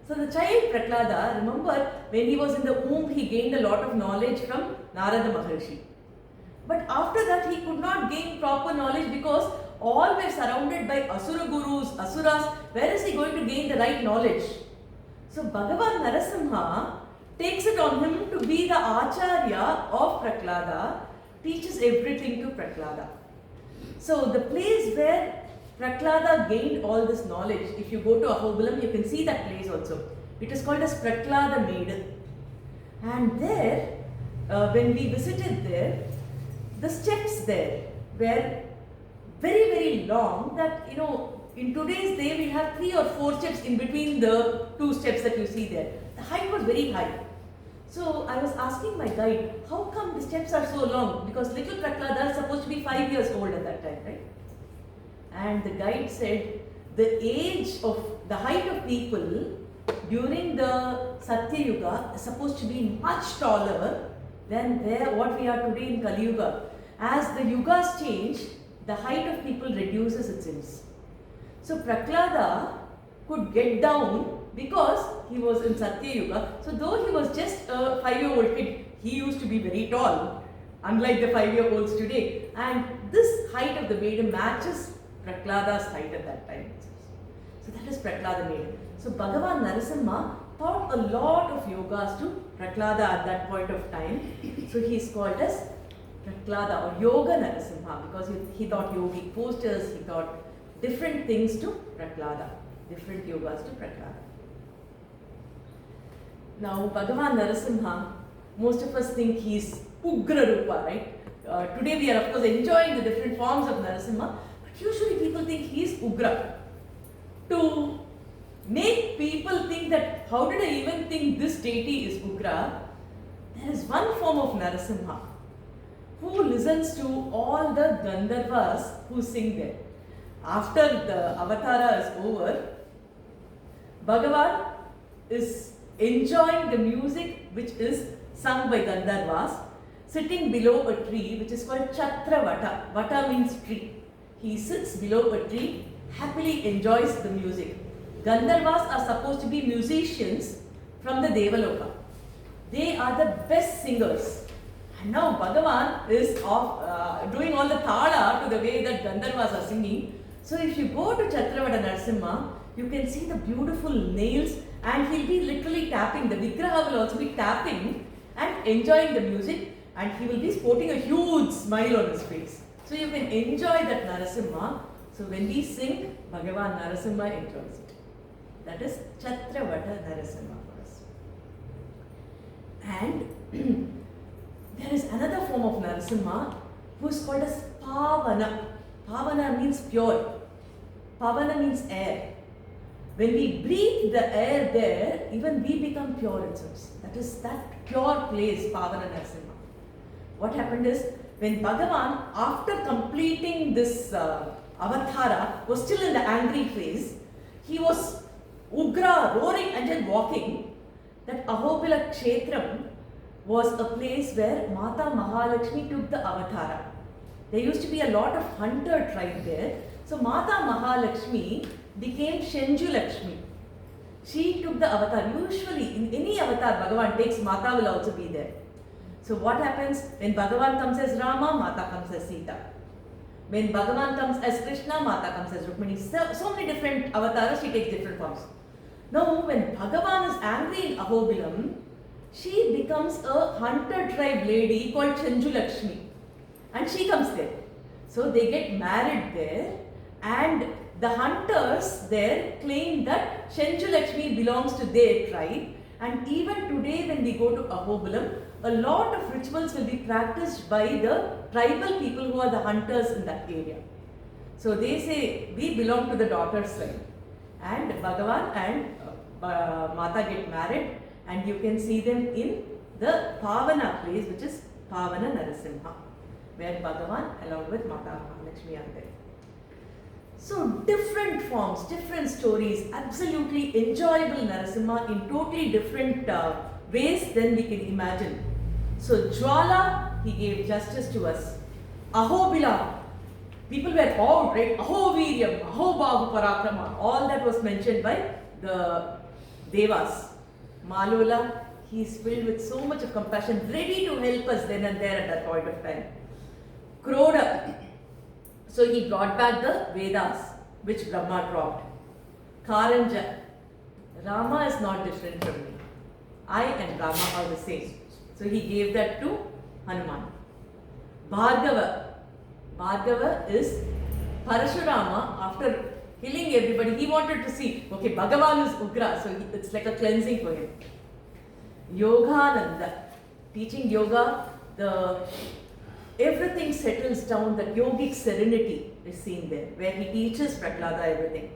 B: So the child Prahlada, remember when he was in the womb, he gained a lot of knowledge from Narada Maharshi. But after that, he could not gain proper knowledge because all were surrounded by Asura Gurus, Asuras. Where is he going to gain the right knowledge? So Bhagavan Narasimha takes it on him to be the Acharya of Prahlada, teaches everything to Prahlada. So the place where Prahlada gained all this knowledge, if you go to Ahobilam, you can see that place also. It is called as Prahlada Maiden. And there, when we visited there, the steps there were very, very long that, in today's day we have 3 or 4 steps in between the 2 steps that you see there. The height was very high. So I was asking my guide, how come the steps are so long? Because little Prahlada is supposed to be 5 years old at that time, right? And the guide said, the height of people during the Satya Yuga is supposed to be much taller than what we are today in Kali Yuga. As the yugas change, the height of people reduces, it seems. So Prahlada could get down because he was in Satya Yuga. So though he was just a 5-year-old kid, he used to be very tall, unlike the 5-year-olds today. And this height of the maiden matches Prahlada's height at that time. So that is Prahlada maiden. So Bhagavan Narasimha taught a lot of yogas to Prahlada at that point of time. So he is called as Prahlada or Yoga Narasimha because he taught yogic postures, he taught different things to Prahlada, different yogas to Prahlada. Now Bhagavan Narasimha, most of us think he is Ugra Rupa, right? Today we are of course enjoying the different forms of Narasimha, but usually people think he is Ugra. To make people think that how did I even think this deity is Ugra, there is one form of Narasimha who listens to all the Gandharvas who sing there. After the avatara is over, Bhagavan is enjoying the music which is sung by Gandharvas, sitting below a tree which is called Chatravata. Vata means tree. He sits below a tree, happily enjoys the music. Gandharvas are supposed to be musicians from the Devaloka. They are the best singers. And now Bhagavan is doing all the thala to the way that Gandharvas are singing. So if you go to Chatravata Narasimha, you can see the beautiful nails and he'll be literally tapping. The Vigraha will also be tapping and enjoying the music and he will be sporting a huge smile on his face. So you can enjoy that Narasimha. So when we sing, Bhagavan Narasimha enjoys it. That is Chatravata Narasimha for us. And there is another form of Narasimha who is called as Pavana. Pavana means pure. Pavana means air. When we breathe the air there, even we become pure in sense. That is that pure place, Pavana Narasimha. What happened is, when Bhagavan, after completing this avatara, was still in the angry phase, he was Ugra, roaring and then walking. That Ahobila Kshetram was a place where Mata Mahalakshmi took the avatara. There used to be a lot of hunter tribe there. So Mata Mahalakshmi became Shenju Lakshmi. She took the avatar. Usually in any avatar Bhagavan takes, Mata will also be there. So what happens when Bhagavan comes as Rama, Mata comes as Sita. When Bhagavan comes as Krishna, Mata comes as Rukmini. So many different avatars, she takes different forms. Now when Bhagavan is angry in Ahobilam, she becomes a hunter tribe lady called Shenju Lakshmi. And she comes there. So they get married there and the hunters there claim that Shenju Lakshmi belongs to their tribe. And even today when we go to Ahobilam, a lot of rituals will be practiced by the tribal people who are the hunters in that area. So they say, we belong to the daughter's tribe. And Bhagavan and Mata get married, and you can see them in the Pavana place, which is Pavana Narasimha, where Bhagavan along with Mata Mahalakshmi are there. So different forms, different stories, absolutely enjoyable Narasimha in totally different ways than we can imagine. So Jwala, he gave justice to us. Ahobila, people were awed, right? Aho Viryam, Aho Bahu Parakrama, all that was mentioned by the Devas. Malola, he is filled with so much of compassion, ready to help us then and there at that point of time. Kroda, so he brought back the Vedas, which Brahma dropped. Karanja, Rama is not different from me. I and Rama are the same. So he gave that to Hanuman. Bhargava, Bhargava is Parashurama. After killing everybody, he wanted to see, okay, Bhagavan is Ugra, so it's like a cleansing for him. Yogananda, teaching yoga, everything settles down, that yogic serenity is seen there, where he teaches Prahlada everything.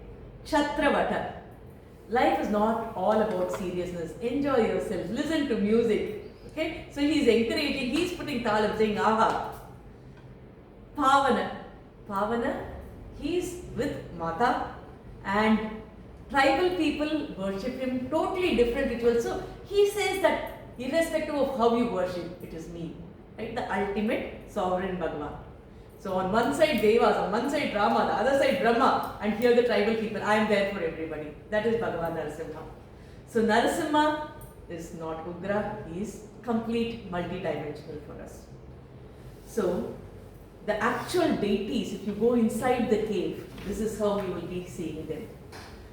B: Chatravata, life is not all about seriousness. Enjoy yourself, listen to music. Okay, so he's encouraging, he's putting talam, saying aha. Pavana, Pavana, he's with Mata, and tribal people worship him, totally different rituals. So he says that irrespective of how you worship, it is me, right? The ultimate sovereign Bhagavan. So on one side Devas, on one side Rama, the other side Brahma, and here the tribal people. I am there for everybody. That is Bhagavan Narasimha. So Narasimha is not Ugra, he is complete multi-dimensional for us. So the actual deities, if you go inside the cave, this is how you will be seeing them.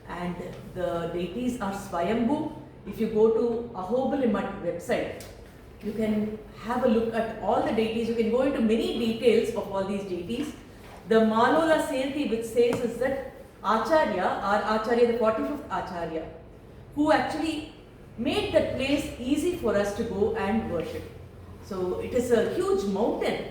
B: And the deities are Swayambhu. If you go to Ahobalimat website, you can have a look at all the deities. You can go into many details of all these deities. The Malola Sayanti, which says is that Acharya, our Acharya, the 45th Acharya, who actually made that place easy for us to go and worship. So it is a huge mountain.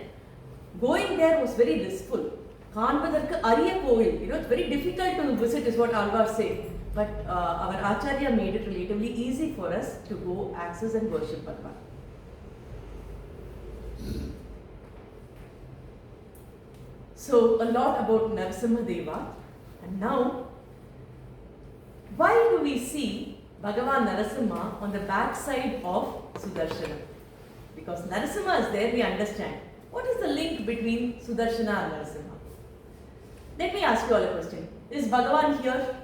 B: Going there was very blissful. Kanvadarku Ariya Kovil, it's very difficult to visit is what Alvar say. But our Acharya made it relatively easy for us to go access and worship Bhagavan. So a lot about Narasimha Deva. And now, why do we see Bhagavan Narasimha on the back side of Sudarshana? Because Narasimha is there, we understand. What is the link between Sudarshana and Narasimha? Let me ask you all a question. Is Bhagavan here?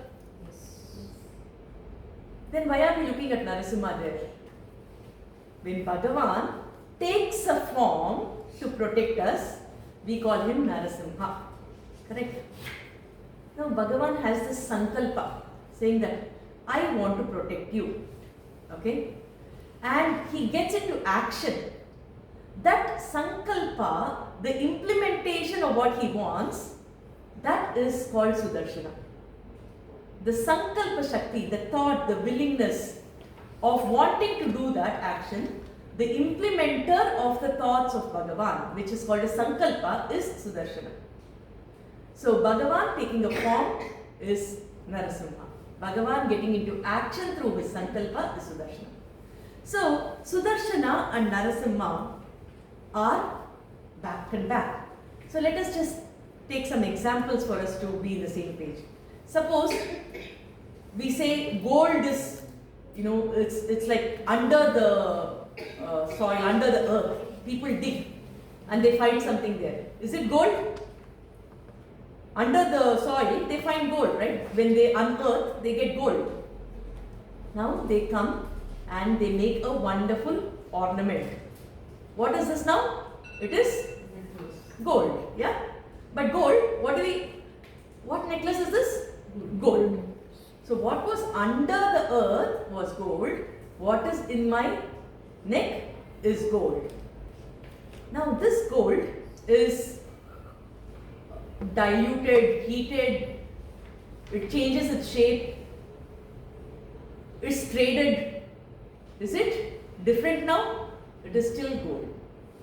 B: Then why are we looking at Narasimha there? When Bhagavan takes a form to protect us, we call him Narasimha. Correct? Now Bhagavan has this sankalpa saying that I want to protect you. Okay? And he gets into action. That sankalpa, the implementation of what he wants, that is called Sudarshana. The sankalpa shakti, the thought, the willingness of wanting to do that action, the implementer of the thoughts of Bhagavan, which is called a sankalpa, is Sudarshana. So Bhagavan taking a form is Narasimha. Bhagavan getting into action through his sankalpa is Sudarshana. So Sudarshana and Narasimha are back and back. So let us just take some examples for us to be in the same page. Suppose we say gold is, it's like under the soil, under the earth. People dig and they find something there. Is it gold? Under the soil, they find gold, right? When they unearth, they get gold. Now they come and they make a wonderful ornament. What is this now? It is gold, yeah? But gold, what necklace is this? Gold. So what was under the earth was gold. What is in my neck is gold. Now this gold is diluted, heated, it changes its shape, it's traded. Is it different now? It is still gold.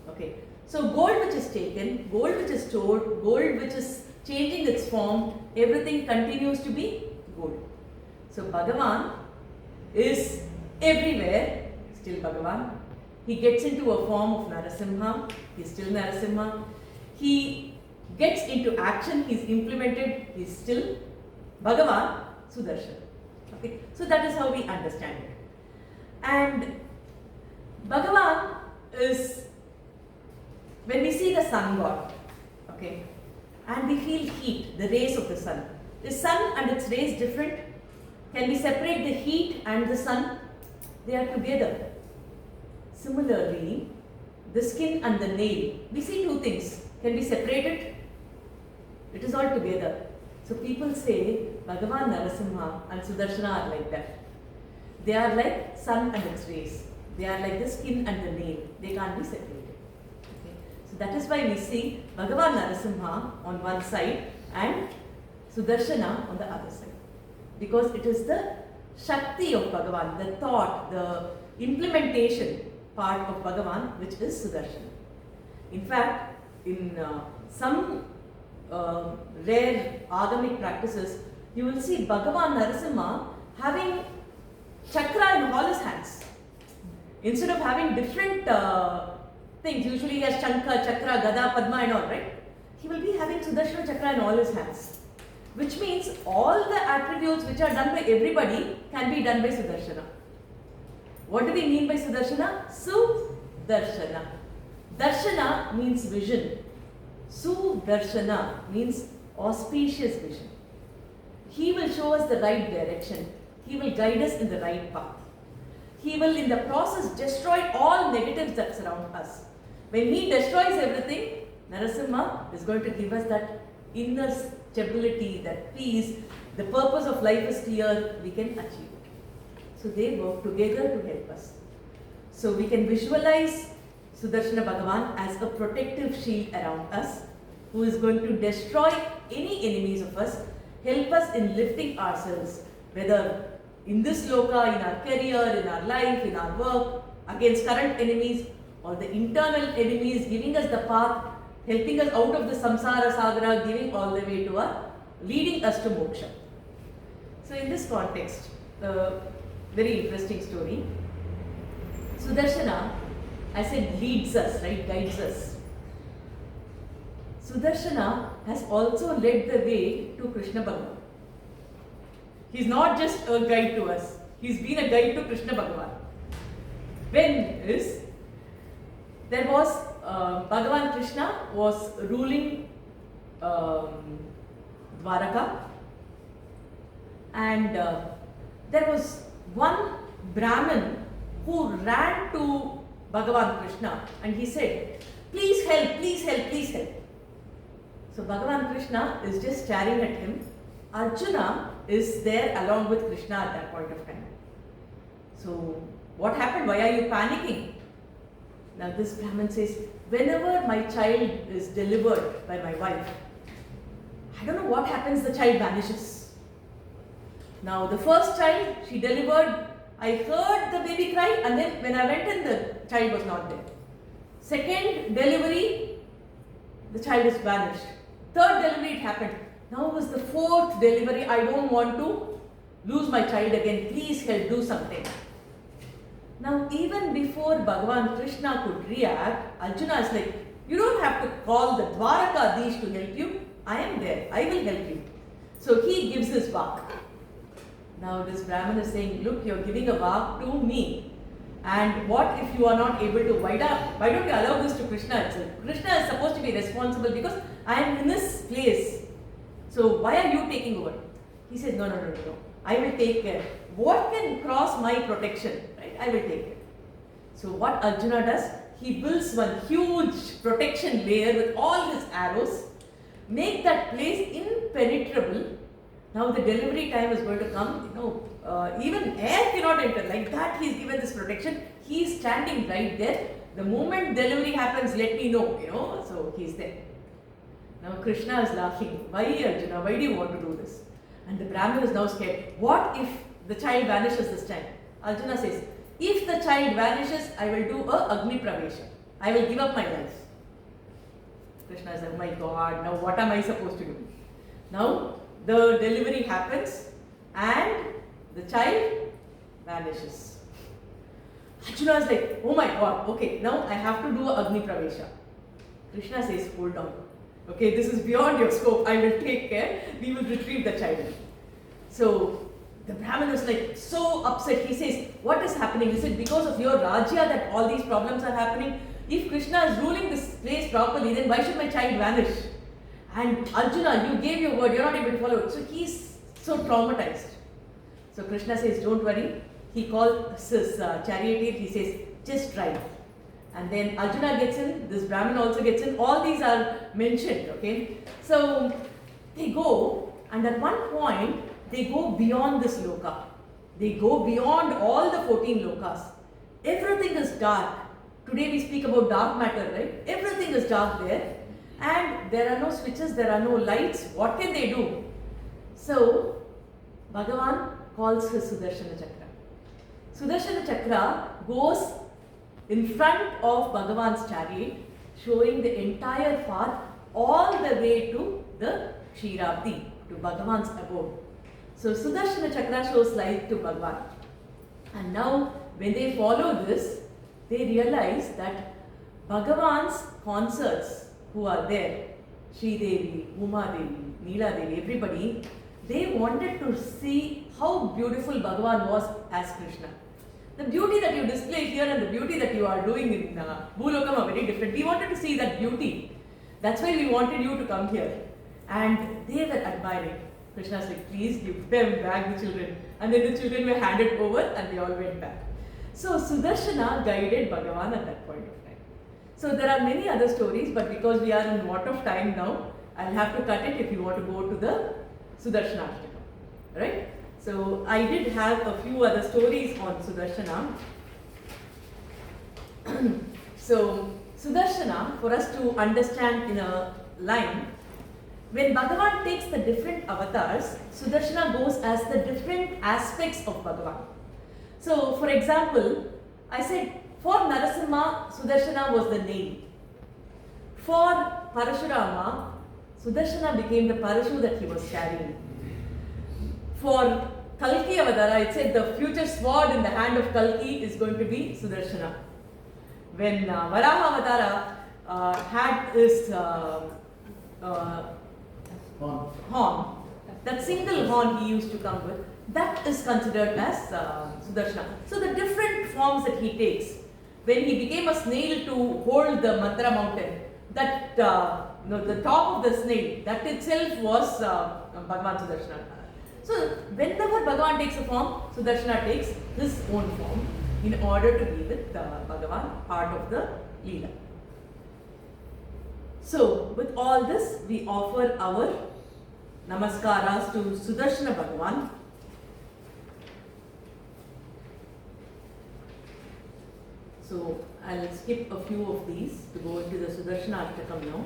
B: Okay. So gold which is taken, gold which is stored, gold which is changing its form, everything continues to be gold. So Bhagavan is everywhere, still Bhagavan. He gets into a form of Narasimha, he's still Narasimha. He gets into action, he's implemented, he's still Bhagavan, Sudarshana. Okay, so that is how we understand it. And Bhagavan is, when we see the sun god, okay, and we feel heat, the rays of the sun. Is sun and its rays different? Can we separate the heat and the sun? They are together. Similarly, the skin and the nail, we see two things. Can we separate it? It is all together. So people say Bhagavan Narasimha and Sudarshana are like that. They are like sun and its rays. They are like the skin and the nail. They can't be separated. Okay. So that is why we see Bhagavan Narasimha on one side and Sudarshana on the other side. Because it is the Shakti of Bhagavan, the thought, the implementation part of Bhagavan which is Sudarshana. In fact, in some rare agamic practices, you will see Bhagavan Narasimha having chakra in all his hands. Instead of having different things, usually he has Shankha, Chakra, Gada, Padma and all, right? He will be having Sudarshana Chakra in all his hands. Which means all the attributes which are done by everybody can be done by Sudarshana. What do we mean by Sudarshana? Sudarshana. Darshana means vision. Sudarshana means auspicious vision. He will show us the right direction. He will guide us in the right path. He will in the process destroy all negatives that surround us. When he destroys everything, Narasimha is going to give us that inner stability, that peace. The purpose of life is clear, we can achieve it. So they work together to help us. So we can visualize Sudarshana Bhagavan as a protective shield around us, who is going to destroy any enemies of us, help us in lifting ourselves, whether in this loka, in our career, in our life, in our work, against current enemies, or the internal enemies, giving us the path, helping us out of the samsara sagara, giving all the way to our, leading us to moksha. So in this context, very interesting story. Sudarshana, I said leads us, right, guides us. Sudarshana has also led the way to Krishna Bhagavan. He's not just a guide to us, he's been a guide to Krishna Bhagavan. When there was Bhagavan Krishna was ruling Dwaraka, and there was one Brahmin who ran to Bhagavan Krishna and he said, "Please help, please help, please help." So Bhagavan Krishna is just staring at him. Arjuna is there along with Krishna at that point of time. So what happened? Why are you panicking? Now this Brahmin says, whenever my child is delivered by my wife, I don't know what happens, the child vanishes. Now the first child she delivered, I heard the baby cry, and then when I went in, the child was not there. Second delivery, the child is vanished. Third delivery, it happened. Now was the fourth delivery. I don't want to lose my child again. Please help, do something. Now even before Bhagavan Krishna could react, Arjuna is like, you don't have to call the Dwarakadeesh to help you. I am there. I will help you. So he gives his vak. Now this Brahmin is saying, look, you are giving a vak to me. And what if you are not able to? Why don't you allow this to Krishna itself? Krishna is supposed to be responsible because I am in this place. So why are you taking over? He said, no. I will take care. What can cross my protection? Right? I will take care. So what Arjuna does? He builds one huge protection layer with all his arrows, make that place impenetrable. Now the delivery time is going to come. Even air cannot enter. Like that, he's given this protection. He's standing right there. The moment delivery happens, let me know. So he's there. Now Krishna is laughing. Why, Arjuna? Why do you want to do this? And the Brahmin is now scared. What if the child vanishes this time? Arjuna says, if the child vanishes, I will do a Agni Pravesha. I will give up my life. Krishna is like, oh my God, now what am I supposed to do? Now the delivery happens and the child vanishes. Arjuna is like, oh my god, okay, now I have to do a Agni Pravesha. Krishna says, hold on. Okay, this is beyond your scope. I will take care. We will retrieve the child. So the Brahmin is like so upset. He says, what is happening? Is it because of your Rajya that all these problems are happening? If Krishna is ruling this place properly, then why should my child vanish? And Arjuna, you gave your word, you're not able to follow it. So he's so traumatized. So Krishna says, don't worry. He calls his charioteer, he says, just try. And then Arjuna gets in, this Brahmin also gets in, all these are mentioned, okay. So they go, and at one point, they go beyond this loka. They go beyond all the 14 lokas. Everything is dark. Today we speak about dark matter, right? Everything is dark there. And there are no switches, there are no lights. What can they do? So, Bhagavan calls his Sudarshana Chakra. Sudarshana Chakra goes in front of Bhagavan's chariot, showing the entire path all the way to the Kshiravati, to Bhagavan's abode. So Sudarshana Chakra shows light to Bhagavan. And now when they follow this, they realize that Bhagavan's consorts who are there, Sri Devi, Uma Devi, Neela Devi, everybody, they wanted to see how beautiful Bhagavan was as Krishna. The beauty that you display here and the beauty that you are doing in Bhulokam are very different. We wanted to see that beauty. That's why we wanted you to come here. And they were admiring. Krishna's like, please give them back the children. And then the children were handed over and they all went back. So Sudarshana guided Bhagavan at that point of time. So there are many other stories, but because we are in lot of time now, I'll have to cut it if you want to go to the Sudarshana Ashtakam. Right? So I did have a few other stories on Sudarshana. So Sudarshana, for us to understand in a line, when Bhagavan takes the different avatars, Sudarshana goes as the different aspects of Bhagavan. So for example, I said for Narasimha, Sudarshana was the nail. For Parashurama, Sudarshana became the parashu that he was carrying. For Kalki Avadara, it said the future sword in the hand of Kalki is going to be Sudarshana. When Varaha Avatara had his horn, that single horn he used to come with, that is considered as Sudarshana. So the different forms that he takes. When he became a snail to hold the Mantra mountain, that the top of the snail, that itself was Bhagavan Sudarshana. So whenever Bhagavan takes a form, Sudarshana takes his own form in order to be with Bhagavan, part of the Leela. So with all this, we offer our namaskaras to Sudarshana Bhagavan. So I'll skip a few of these to go into the Sudarshana Ashtakam now.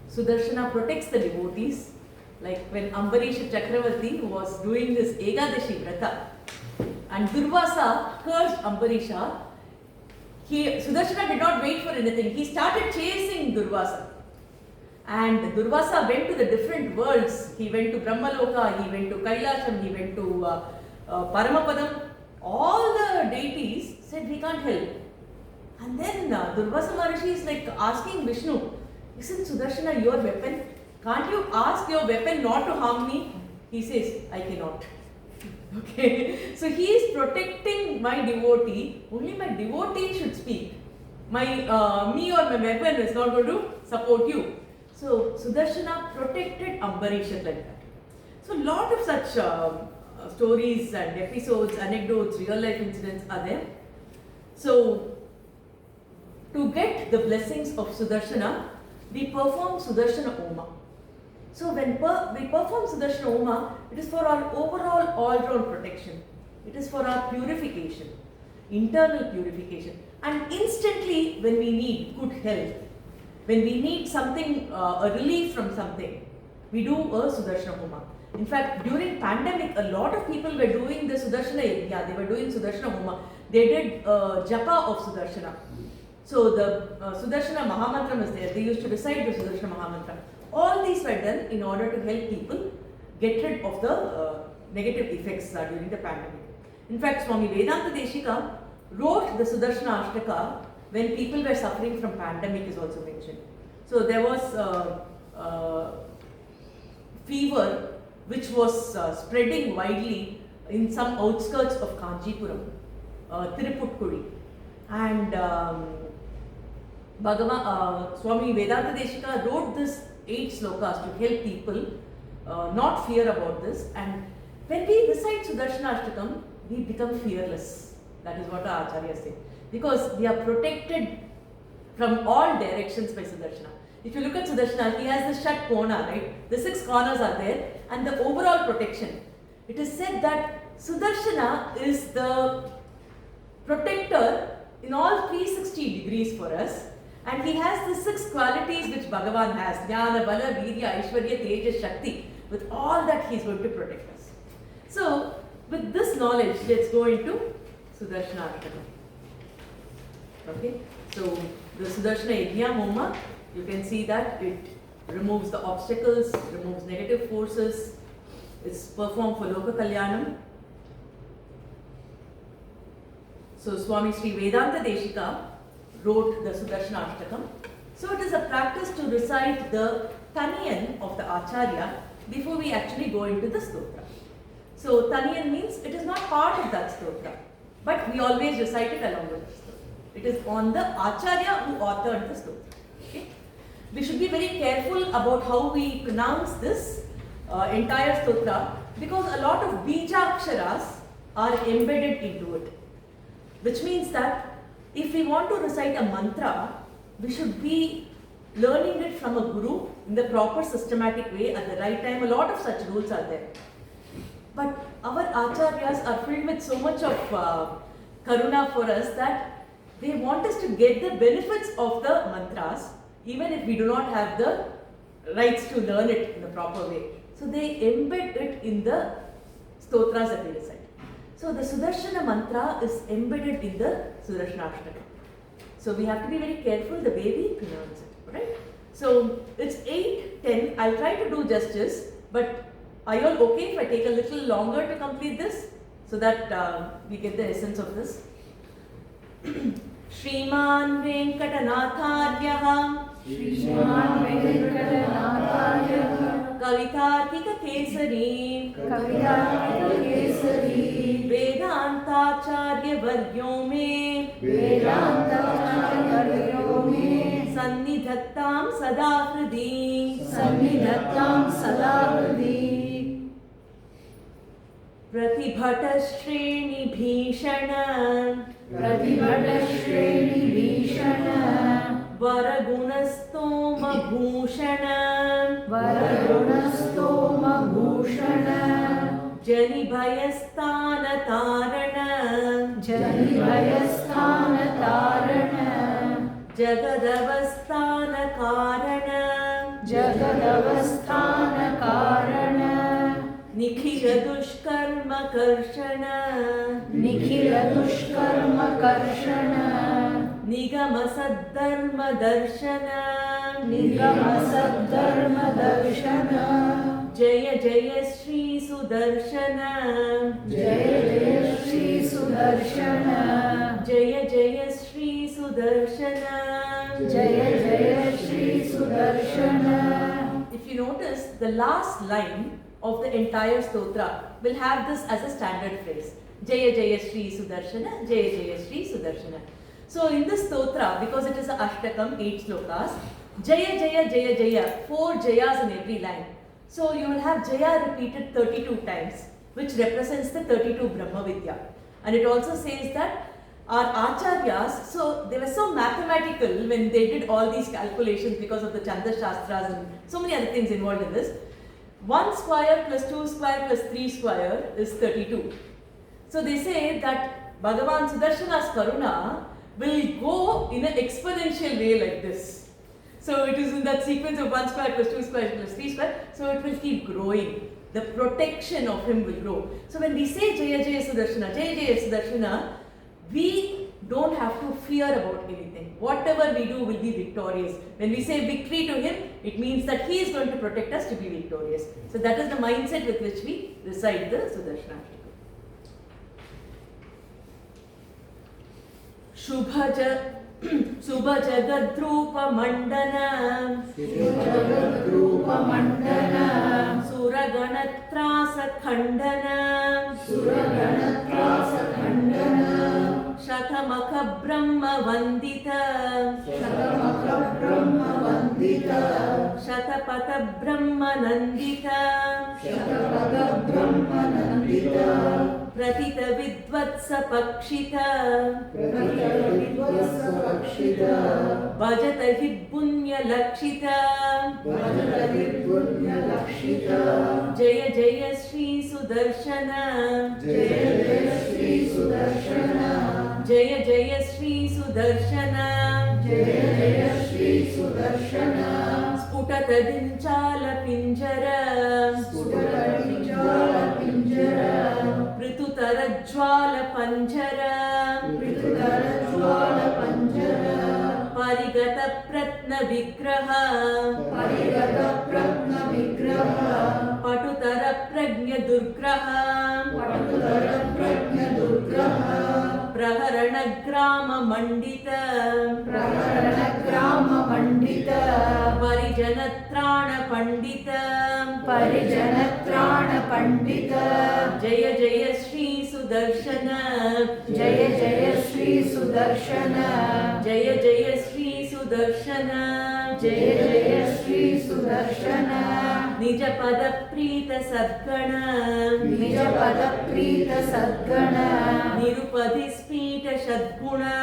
B: Sudarshana protects the devotees, like when Ambarisha Chakravarti was doing this Ekadashi Vrata and Durvasa cursed Ambarisha, Sudarshana did not wait for anything. He started chasing Durvasa. And Durvasa went to the different worlds. He went to Brahmaloka, he went to Kailasham, he went to Paramapadam. All the deities said, we can't help. And then Durvasa Maharishi is like asking Vishnu, isn't Sudarshana your weapon? Can't you ask your weapon not to harm me? He says, I cannot. Okay, so he is protecting my devotee. Only my devotee should speak. Me or my weapon is not going to support you. So Sudarshana protected Ambarisha like that. So lot of such stories and episodes, anecdotes, real life incidents are there. So to get the blessings of Sudarshana, we perform Sudarshana Oma. So when we perform Sudarshana Oma, it is for our overall all-round protection. It is for our purification, internal purification. And instantly when we need good health, when we need something, a relief from something, we do a Sudarshana Homa. In fact, during pandemic, a lot of people were doing the Sudarshana Yajna. They were doing Sudarshana Homa. They did Japa of Sudarshana. So the Sudarshana Mahamantra was there. They used to recite the Sudarshana Mahamantra. All these were done in order to help people get rid of the negative effects during the pandemic. In fact, Swami Vedanta Deshika wrote the Sudarshana Ashtaka when people were suffering from pandemic is also mentioned. So there was fever which was spreading widely in some outskirts of Kanchipuram, Tiruputkudi, and Swami Vedanta Deshika wrote this 8 slokas to help people not fear about this. And when we recite Sudarshana Ashtakam, we become fearless. That is what our Acharyas say. Because we are protected from all directions by Sudarshana. If you look at Sudarshana, he has the Shat Kona, right? The 6 corners are there and the overall protection. It is said that Sudarshana is the protector in all 360 degrees for us. And he has the 6 qualities which Bhagavan has. Jnana, Bala, Virya, Aishwarya, Tejas, Shakti. With all that he is going to protect us. So, with this knowledge, let's go into Sudarshana Ashtakam. Okay, so the Sudarshana Yajna Homa, you can see that it removes the obstacles, removes negative forces, it's performed for Loka Kalyanam. So Swami Sri Vedanta Deshika wrote the Sudarshana Ashtakam. So it is a practice to recite the Taniyan of the Acharya before we actually go into the stotra. So Taniyan means it is not part of that stotra, but we always recite it along with the stotra. It is on the Acharya who authored the stotra. Okay? We should be very careful about how we pronounce this entire stotra, because a lot of Bijaksharas are embedded into it. Which means that if we want to recite a mantra, we should be learning it from a guru in the proper systematic way at the right time. A lot of such rules are there. But our acharyas are filled with so much of karuna for us that they want us to get the benefits of the mantras, even if we do not have the rights to learn it in the proper way. So they embed it in the stotras that we recite. So the Sudarshana mantra is embedded in the Sudarshana Ashtaka. So we have to be very careful the way we pronounce it, right? So it's 8:10. I'll try to do justice, but are you all okay if I take a little longer to complete this so that we get the essence of this? Shriman Venkatanatharyah
A: Shriman Venkatanatharyah
B: Kavitarkika Kesari
A: Kavitarkika Kesari
B: Vedantacharya Varyo Me
A: Vedantacharya Varyo Me
B: Sannidhattam Sada Hridi
A: Sannidhattam Sada Hridi
B: Pratibhatashreni Bhishana
A: Pratibhatashreni Bhishana
B: Varagunastoma Bhushana
A: Varagunastoma Bhushana
B: Jani Bhayasthana Tarana
A: Jani Bhayasthana Tarana
B: Jagadavasthana Karana
A: Jagadavasthana Karana
B: Nikhila Dushkarma Karshana
A: Nikhila Dushkarma Karshana
B: Nigama Saddharma Darshana
A: Nigama Saddharma Darshana
B: Jaya Jaya Shri Sudarshana
A: Jaya Jaya Shri Sudarshana
B: Jaya Jaya Shri Sudarshana
A: Jaya Jaya Shri Sudarshana.
B: If you notice, the last line of the entire stotra will have this as a standard phrase. Jaya Jaya Shri Sudarshana, Jaya Jaya Shri Sudarshana. So in this stotra, because it is a Ashtakam, 8 slokas, Jaya Jaya Jaya Jaya, 4 Jayas in every line. So you will have Jaya repeated 32 times, which represents the 32 Brahma Vidya. And it also says that our Acharyas, so they were so mathematical when they did all these calculations because of the Chanda Shastras and so many other things involved in this. 1 square plus 2 square plus 3 square is 32. So they say that Bhagavan Sudarshana's Karuna will go in an exponential way like this. So it is in that sequence of 1 square plus 2 square plus 3 square, so it will keep growing. The protection of him will grow. So when we say Jaya Jaya Sudarshana, Jaya Jaya Sudarshana, we don't have to fear about anything. Whatever we do will be victorious. When we say victory to him, it means that he is going to protect us to be victorious. So that is the mindset with which we recite the Sudarshanashtakam. Subhajagadrupamandana Suraganatrasakhandana Shatamaka Brahma Vandita Shatapata Brahma Nandita Pratita Vidvatsa Pakshita Bhajata hi Punya Lakshita Jaya Jaya Shri Sudarshana Jaya Jaya Shri Sudarshana Sputata Dinchala Pinjara Pritutara Jwala Panjara Parigata Pratna Vigraha Patutara Prajna Durgraha Praharana Grama Mandita Parijanatrana Pandita Jaya Jaya Shri Sudarshana Jaya Jaya Shri Sudarshana Jaya Jaya Shri Sudarshana Jaya Jaya Shri Sudarshana Nija Pada Prita Sadgana Nirupadi Spita Shadguna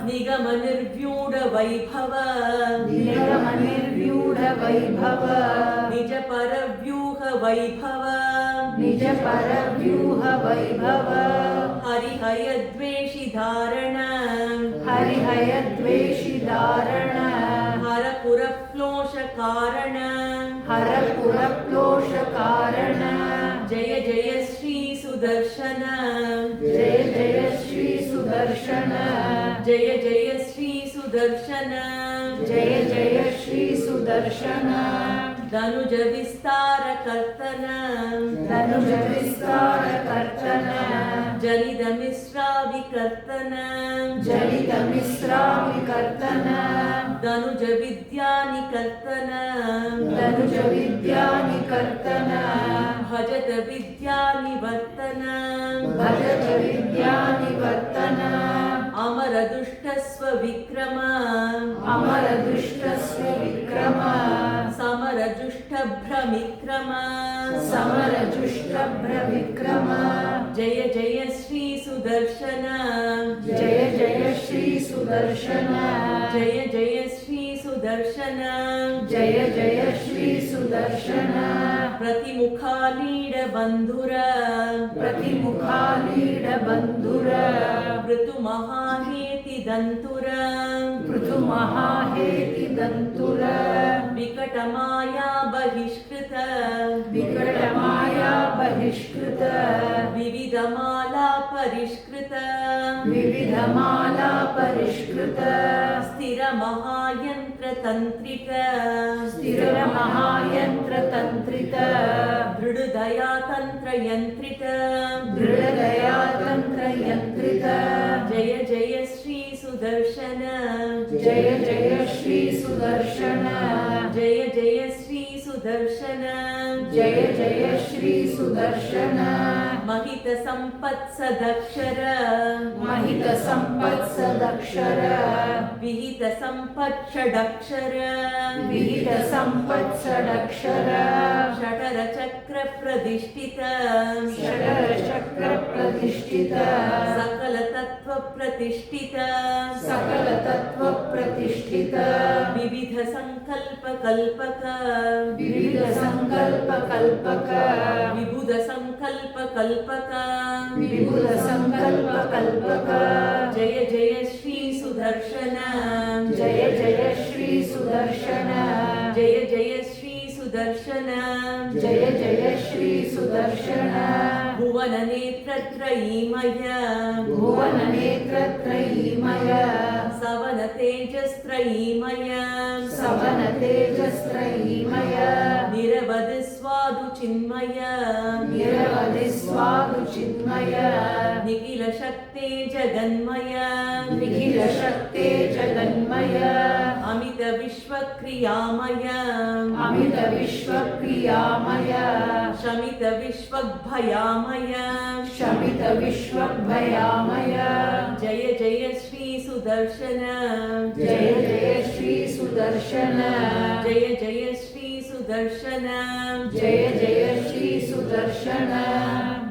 B: Nigama Nirvyuda Vaibhava Nija Paravyuha Vaibhava Hari Hayadveshi Dharana Harapura Plosha Karana Jaya Jaya Shri Sudarshana Jaya Jaya Shri Sudarshana Jaya Jaya Shri Sudarshana Jaya Jaya Shri Sudarshana Danuja Vistara Kartana Jalida Misra Vikartana Danuja Vidyani Kartana Bhajata Vidyani Vartana Amara Dushtasva Vikrama Samara Jushta Bramikrama Jaya Jaya Shri Sudarshana Jaya Jaya Shri Sudarshana Jaya Jaya Shri Sudarshana Jaya Jaya Shri Sudarshana Pratimukha Leeda Bandhura Vritu Mahaheti Dantura Vikatamaya Bahishkrita Vividamala Parishkrita Stira Mahayantra Tantrika Dhrudaya Tantra Yantrita Jaya Jaya Shri Sudarshana Jaya Jaya Shri Sudarshana Jaya Jaya Shri Sudarshana Jaya Jaya Shri Sudarshana Mahita Sampat Sadakshara Vihita Sampat Shadakshara Shatara Chakra Pradishtita Sakala Tattva Pratishtita Vividha Sankalpa Kalpaka Vibhuda Sankalpa Kalpaka Jaya Jaya Shri Sudarshana Jaya Jaya Shri Sudarshana Jaya Jaya Shri Sudarshana Jaya Jaya Shri Sudarshana Bhuva भुवननेत्रत्रयीमय
A: भुवननेत्रत्रयीमय
B: सवनतेजस्त्रयीमय
A: सवनतेजस्त्रयीमय
B: निरवधिस्वादुचिन्मय
A: निरवधिस्वादुचिन्मय
B: निखिलशक्ते जगन्मय
A: निखिलशक्ते जगन्मय
B: अमितविश्वक्रियामय
A: अमितविश्वक्रियामय
B: शमितविश्वग्भयामय
A: शमितविश्वग्भयामय
B: जय जय श्री सुदर्शन
A: जय जय श्री सुदर्शन
B: जय जय श्री सुदर्शन
A: जय जय श्री सुदर्शन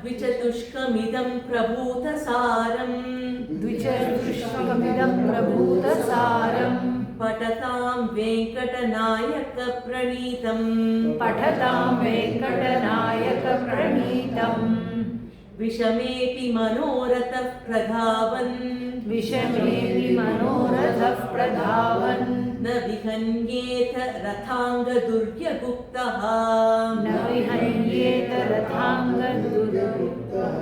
B: द्विचतुष्कमिदं प्रभूतसारं
A: द्विचतुष्कमिदं प्रभूतसारम्
B: पठतां वेङ्कटनायकप्रणीतं
A: पठतां वेङ्कटनायकप्रणीतम्
B: विषमेऽपि मनोरथः प्रधावन्
A: विषमेऽपि मनोरथः प्रधावन्
B: न विहन्येत रथाङ्गदुर्यगुप्तः
A: न विहन्येत रथाङ्गदुर्गुप्तः।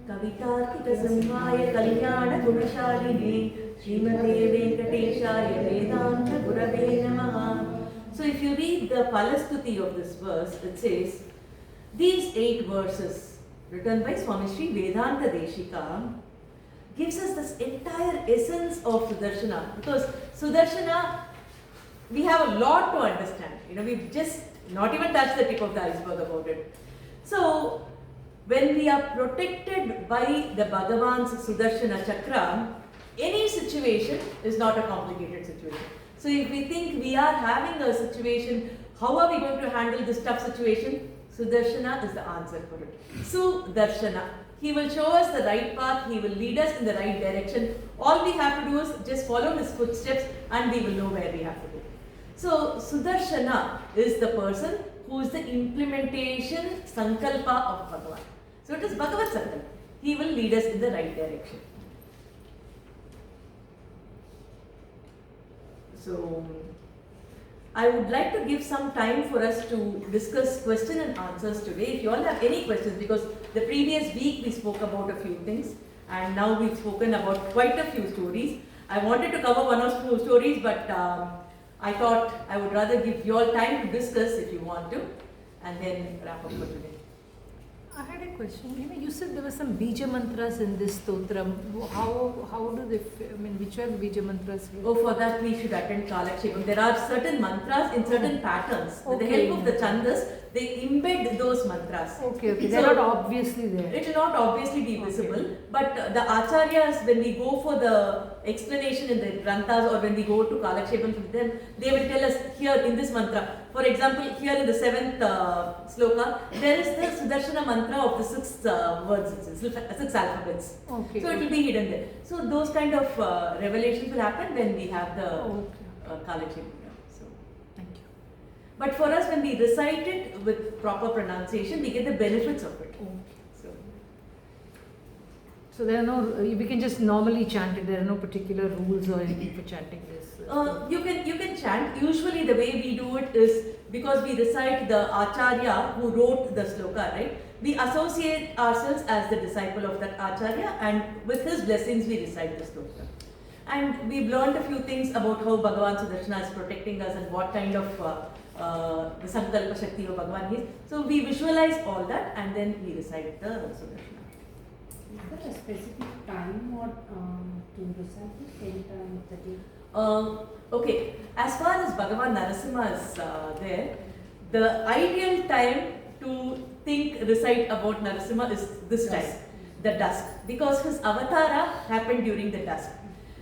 B: कवितार्किकसिंहाय कल्याणगुणशालिने श्रीमते वेङ्कटेशाय वेदान्तगुरवे नमः. So if you read the Palastuti of this verse, it says, these 8 verses written by Swami Sri Vedanta Deshika gives us this entire essence of Sudarshana, because Sudarshana, we have a lot to understand. We've just not even touched the tip of the iceberg about it. So when we are protected by the Bhagavan's Sudarshana Chakra, any situation is not a complicated situation. So if we think we are having a situation, how are we going to handle this tough situation? Sudarshana is the answer for it. Sudarshana. He will show us the right path, he will lead us in the right direction. All we have to do is just follow his footsteps and we will know where we have to go. So Sudarshana is the person who is the implementation sankalpa of Bhagavan. So it is Bhagavad Sankalpa. He will lead us in the right direction. So I would like to give some time for us to discuss question and answers today. If you all have any questions, because the previous week we spoke about a few things and now we've spoken about quite a few stories. I wanted to cover one or two stories, but I thought I would rather give you all time to discuss if you want to, and then wrap up for today.
A: I had a question. You said there were some bija mantras in this stotram. How do they? Which are bija mantras?
B: Oh, for that we should attend Kalakshepam. There are certain mantras in certain patterns. With the help of the chandas, they embed those mantras.
A: Okay. They're not obviously there.
B: It will not obviously be visible, but the acharyas, when we go for the explanation in the granthas or when we go to Kalakshepam with them, they will tell us here in this mantra. For example, here in the 7th sloka, there is the Sudarshana mantra of the 6 words, 6 alphabets.
A: Okay.
B: So it will be hidden there. So those kind of revelations will happen when we have the Kalakshepam. So,
A: Thank you.
B: but for us, when we recite it with proper pronunciation, we get the benefits of it.
A: Okay.
B: So
A: there are no. We can just normally chant it. There are no particular rules or anything for chanting this.
B: you can chant. Usually the way we do it is because we recite the acharya who wrote the sloka, right? We associate ourselves as the disciple of that acharya, and with his blessings we recite the sloka. And we've learned a few things about how Bhagavan Sudarshana is protecting us and what kind of the Sankalpa Shakti of Bhagavan is. So we visualize all that and then we recite the Sudarshana.
D: Is there a specific time or to recite the same time of the day?
B: Okay, as far as Bhagavan Narasimha is there, the ideal time to recite about Narasimha is this time, the dusk, because his avatara happened during the dusk.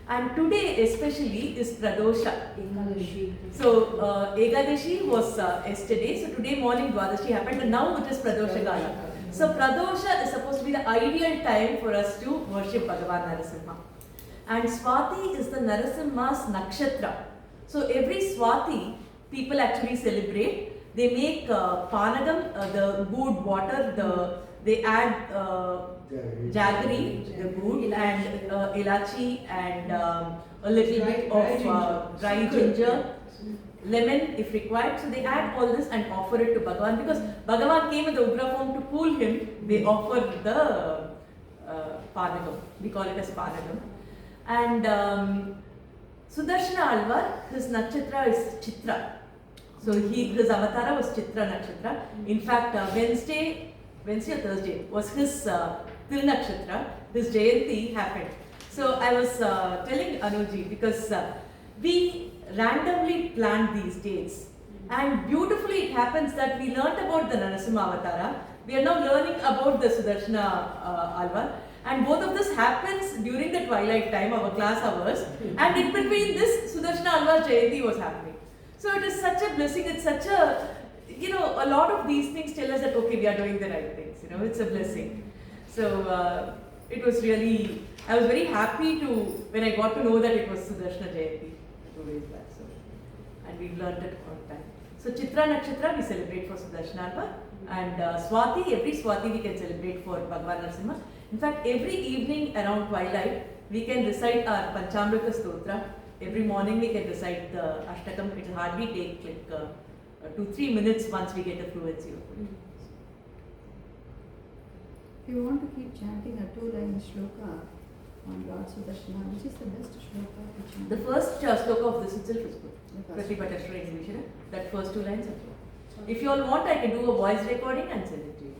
B: And today especially is Pradosha.
D: Ekadashi.
B: So Ekadashi was yesterday, so today morning Dwadashi happened and now it is Pradosha Kala. So Pradosha is supposed to be the ideal time for us to worship Bhagavan Narasimha. And Swati is the Narasimha's nakshatra. So every Swati, people actually celebrate. They make panagam, the good water, they add jaggery, the good, and ilachi, and a little bit of dry ginger. lemon if required. So they add all this and offer it to Bhagavan, because Bhagavan came in the Ugra form to cool him. They offer the Panagam. We call it as Panagam. And Sudarshana Alvar, his nakshatra is Chitra. So his avatara was Chitra nakshatra. In fact, Wednesday or Thursday was his Til nakshatra. His Jayanti happened. So I was telling Anuji, because we randomly planned these dates, and beautifully it happens that we learnt about the Narasimha Avatara. We are now learning about the Sudarshana Alvar, and both of this happens during the twilight time, our class hours, and in between this Sudarshana Alvar Jayanti was happening. So it is such a blessing. It's such a, a lot of these things tell us that okay, we are doing the right things. It's a blessing. So it was really, I was very happy when I got to know that it was Sudarshana Jayanti 2 days back. So, and we learned it on time. So Chitra Nakshatra we celebrate for Sudarshana Alvar, and Swati, every Swati we can celebrate for Bhagavan Narasimha. In fact, every evening around twilight we can recite our Panchamrita Stotra. Every morning we can recite the Ashtakam. It will hardly take like 2-3 minutes once we get a fluency of it.
E: If you want to keep chanting a 2-line shloka on Lord Sudarshana, which is the best shloka to chant?
B: The first shloka of this itself is good.
E: The first.
B: Pratipatashvara English, that first 2 lines are good. If you all want, I can do a voice recording and send it to you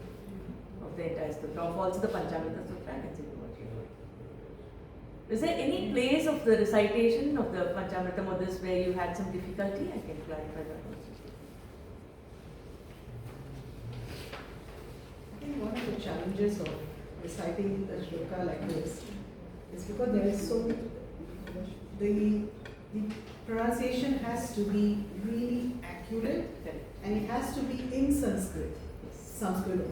B: of the entire stotra, of also the Panchamrita Stotra. I can send you what you want. Is there any place of the recitation of the Panchamritam or this where you had some difficulty? I can clarify that also.
C: I think one of the challenges of reciting a shloka like this is because there is so the pronunciation has to be really accurate, and it has to be in Sanskrit. Sanskrit.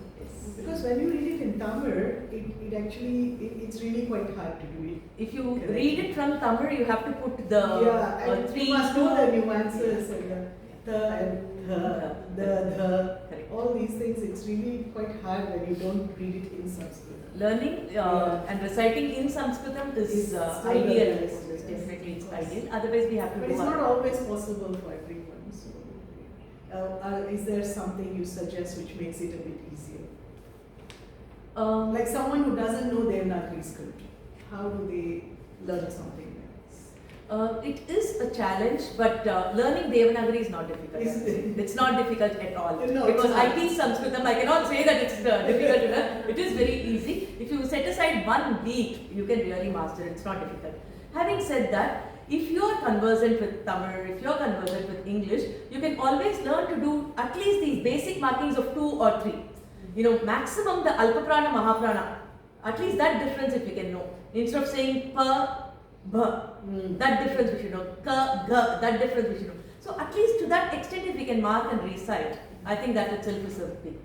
C: Because when you read it in Tamil, it actually it's really quite hard to do it.
B: If you read it from Tamil, you have to put the
C: and
B: three.
C: you must know the nuances and the all these things. It's really quite hard when you don't read it in Sanskrit.
B: Learning and reciting in Sanskritam is ideal. Definitely, it's ideal. Otherwise, we have to.
C: But
B: do
C: it's not always possible for everyone. So, is there something you suggest which makes it a bit easier? Like someone who doesn't know Devanagari script, how do they learn something like this?
B: It is a challenge, but learning Devanagari is not difficult. It's not difficult at all.
C: No,
B: because I teach Sanskritam, I cannot say that it's difficult to learn. It is very easy. If you set aside 1 week, you can really master it. It's not difficult. Having said that, if you are conversant with Tamil, if you are conversant with English, you can always learn to do at least these basic markings of 2 or 3. Maximum the Alpaprana, Mahaprana. At least that difference if you can know. Instead of saying pa, bha, that difference we should know. Ka, ga, that difference we should know. So at least to that extent if we can mark and recite, I think that itself is a big thing.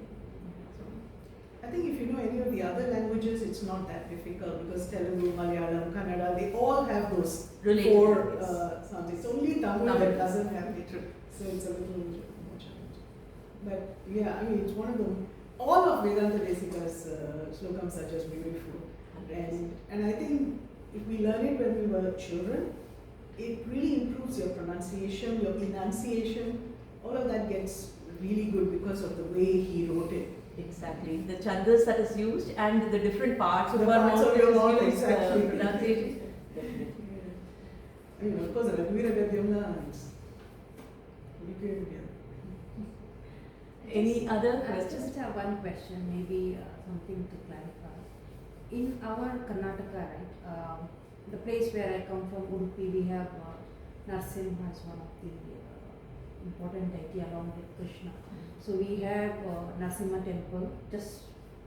C: I think if you know any of the other languages, it's not that difficult because Telugu, Malayalam, Kannada, they all have those
B: Related,
C: 4
B: yes.
C: sounds. It's only Tamil that doesn't have it, so it's a little more challenging. But yeah, I mean, it's one of the, all of Vedanta Desika's slokams are just beautiful. And I think if we learn it when we were children, it really improves your pronunciation, your enunciation, all of that gets really good because of the way he wrote it.
B: Exactly. The chandas that is used and the different parts of
C: The
B: our
C: parts
B: mouth
C: of your
B: is
C: mouth,
B: used,
C: exactly.
B: pronunciation. Definitely.
C: I mean, of course, the Raghuvira Gadyamna,
B: Any other
D: I
B: questions?
D: just have one question, maybe something to clarify. In our Karnataka, right, the place where I come from, Udupi, we have Narasimha as one of the important deity along with Krishna. So we have Narasimha temple just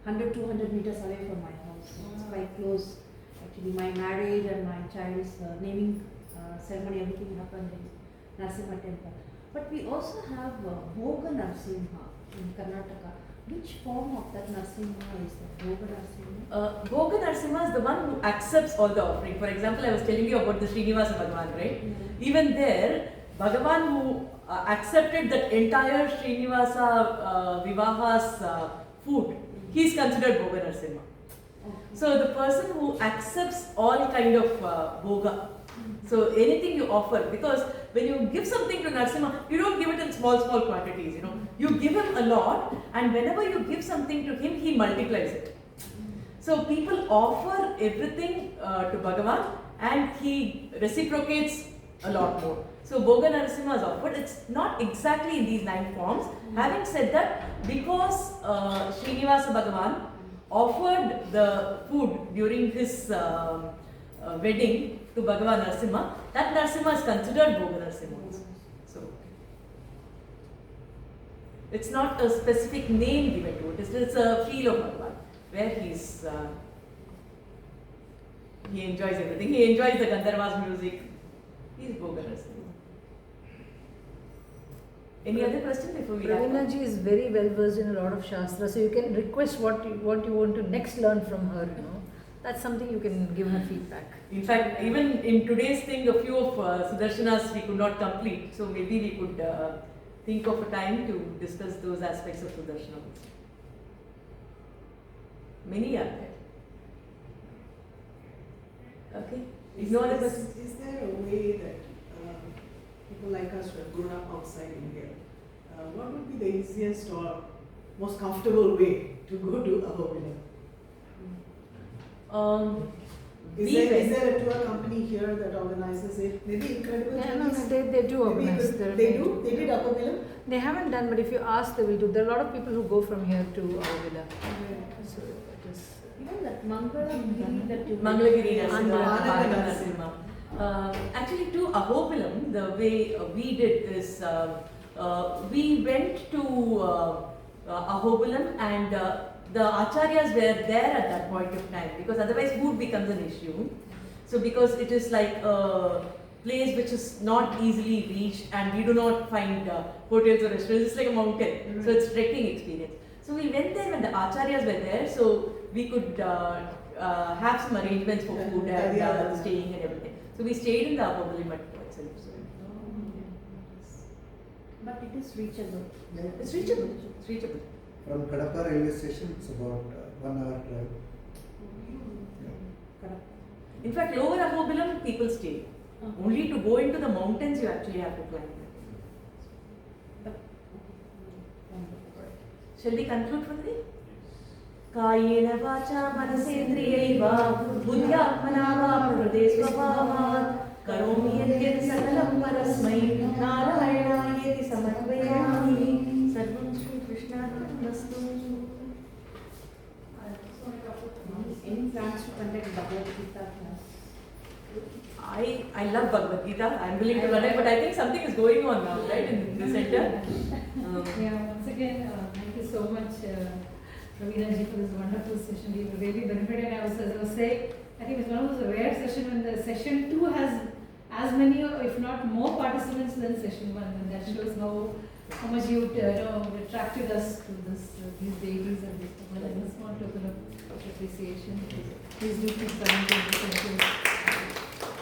D: 100-200 meters away from my house. So it's quite close. Actually, my marriage and my child's naming ceremony, everything happened in Narasimha temple. But we also have Bhoga Narasimha in Karnataka. Which form of that Narasimha is that? Bhoga Narasimha?
B: Bhoga Narasimha is the one who accepts all the offering. For example, I was telling you about the Srinivasa Bhagavan, right? Even there, Bhagavan who accepted that entire Srinivasa Vivaha's food, he is considered Bhoga Narasimha. So the person who accepts all kind of bhoga, So anything you offer, because when you give something to Narasimha, you don't give it in small quantities, you know. You give him a lot, and whenever you give something to him, he multiplies it. So people offer everything to Bhagavan, and he reciprocates a lot more. So Bhoga Narasimha is offered. It's not exactly in these 9 forms. Having said that, because Srinivasa Bhagavan offered the food during his wedding to Bhagavan Narasimha, that Narasimha is considered Bhoga Narasimha also. So it's not a specific name given to it. It's a feel of Bhagavan, where he enjoys everything. He enjoys the Gandharva's music. He's Bhoga Narasimha. Any other question before we wrap
A: Praveena
B: up?
A: ji is very well versed in a lot of Shastra, so you can request what you want to next learn from her, you know. That's something you can give her feedback.
B: In fact, even in today's thing, a few of Sudarshanas we could not complete, so maybe we could think of a time to discuss those aspects of Sudarshana also. Many are there. Okay?
C: Is
B: No other questions?
C: there a way that people like us who have grown up outside India, what would be the easiest or most comfortable way to go to Ahobilam? Is there a tour company here that organizes it? Maybe Incredible
A: Yeah, no,
C: Journeys?
A: they do
C: Maybe
A: organize.
C: they do? They did Ahobilam?
A: They haven't done, but if you ask, they will do. There are a lot of people who go from here to Avila. So it is.
D: Even that Mangalagiri that you
B: Mangalagiri Narasimha,
C: Anand
B: Narasimha. Actually, to Ahobilam, the way we did is we went to Ahobilam, and the acharyas were there at that point of time, because otherwise food becomes an issue. So because it is like a place which is not easily reached, and we do not find hotels or restaurants, it's like a mountain, so it's trekking experience. So we went there when the acharyas were there, so we could have some arrangements for food and staying and everything. So we stayed in the Ahobilam itself.
D: But it is reachable.
B: It's reachable. It's reachable.
F: From Kadapa railway station, it's about 1 hour drive.
B: In fact, lower Ahobilam people stay. Only to go into the mountains you actually have to climb. Shall we conclude for the day? Kayena vacha manasendriyaiva buddhyatmana va pradesvabhavat karomi yadyat sakalam parasmai narayanaayati samatvayami sarvam Shri Krishnarpanastu.
D: Any plans to conduct Bhagavad Gita class?
B: I love Bhagavad Gita. I'm willing to run it, but I think something is going on now, right, in the center.
A: Yeah, once again, thank you so much, Praveena ji, for this wonderful session. We were really benefited. As I was saying, I think it's one of those rare sessions when the session 2 has as many, or if not more, participants than session 1, and that shows how much you attracted us to these deities and this. Well, I just want to open up appreciation. Please do keep coming to the session.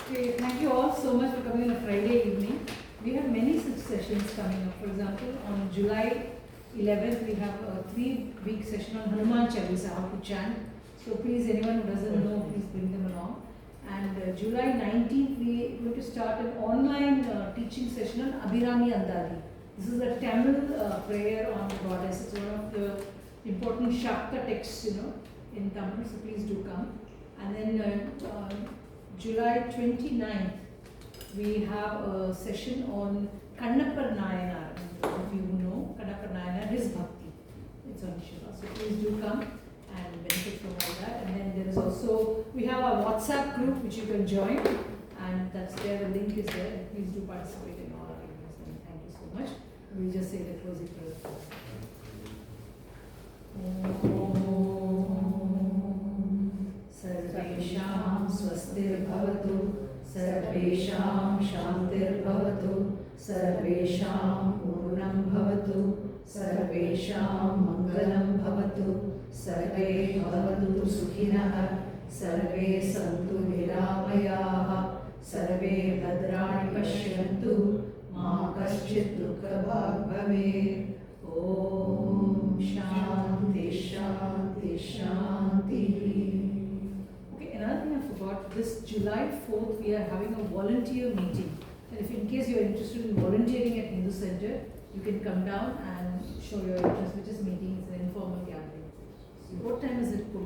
A: Okay, thank you all so much for coming on a Friday evening. We have many such sessions coming up. For example, on July 11th, we have a 3-week session on Hanuman Chalisa, how to chant. So please, anyone who doesn't know, please bring them along. And July 19th, we are going to start an online teaching session on Abhirami Andali. This is a Tamil prayer on the goddess. It's one of the important Shakta texts, in Tamil. So please do come. And then July 29th, we have a session on Kannappar Nayanar. If you know Kannappar Nayanar, his bhakti. It's on Shiva. So please do come and benefit from all that. And then there is also, we have a WhatsApp group which you can join, and that's there, the link is there. And please do participate in all our events. And thank you so much. We'll just say the closing prayer. सर्वेषां स्वस्तिर्भवतु सर्वेषां शान्तिर्भवतु सर्वेषां पूर्णं भवतु सर्वेषां मङ्गलं भवतु सर्वे भवन्तु सुखिनः सर्वे सन्तु निरामयाः सर्वे भद्राणि पश्यन्तु मा कश्चित् दुःखभाग् भवेत् ॐ शान्ति शान्ति शान्तिः. Okay, another thing I forgot. this July 4th, we are having a volunteer meeting. And if in case you are interested in volunteering at Hindu Center, you can come down and show your interest. We're just meeting, it's an informal gathering. What time is it, Purnima?